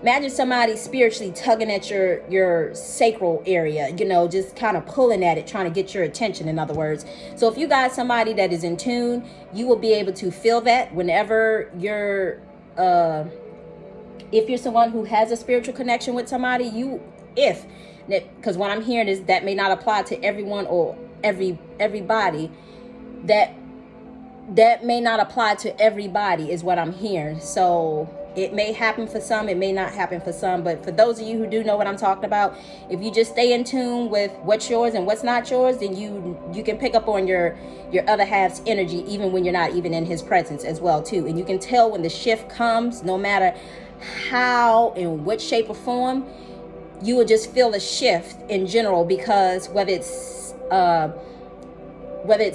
imagine somebody spiritually tugging at your sacral area, you know, just kind of pulling at it, trying to get your attention, in other words. So if you got somebody that is in tune, you will be able to feel that whenever you're, if you're someone who has a spiritual connection with somebody, because what I'm hearing is that may not apply to everyone or everybody, that may not apply to everybody, is what I'm hearing. So it may happen for some, it may not happen for some, but for those of you who do know what I'm talking about, if you just stay in tune with what's yours and what's not yours, then you can pick up on your other half's energy, even when you're not even in his presence as well too. And you can tell when the shift comes, no matter how, in what shape or form, you will just feel a shift in general, because whether it's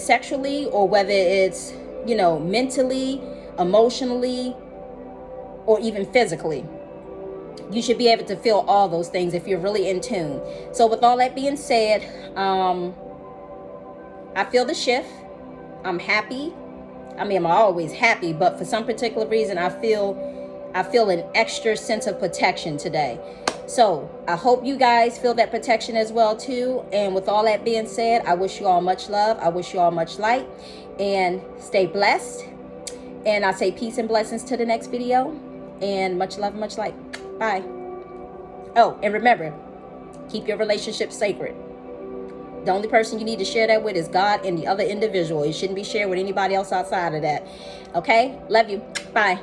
sexually, or whether it's, you know, mentally, emotionally, or even physically, you should be able to feel all those things if you're really in tune. So with all that being said, I feel the shift. I'm happy. I'm always happy, but for some particular reason, I feel an extra sense of protection today. So I hope you guys feel that protection as well too. And with all that being said, I wish you all much love. I wish you all much light, and stay blessed. And I say peace and blessings to the next video, and much love and much light. Bye. Oh, and remember, keep your relationship sacred. The only person you need to share that with is God and the other individual. It shouldn't be shared with anybody else outside of that. Okay? Love you. Bye.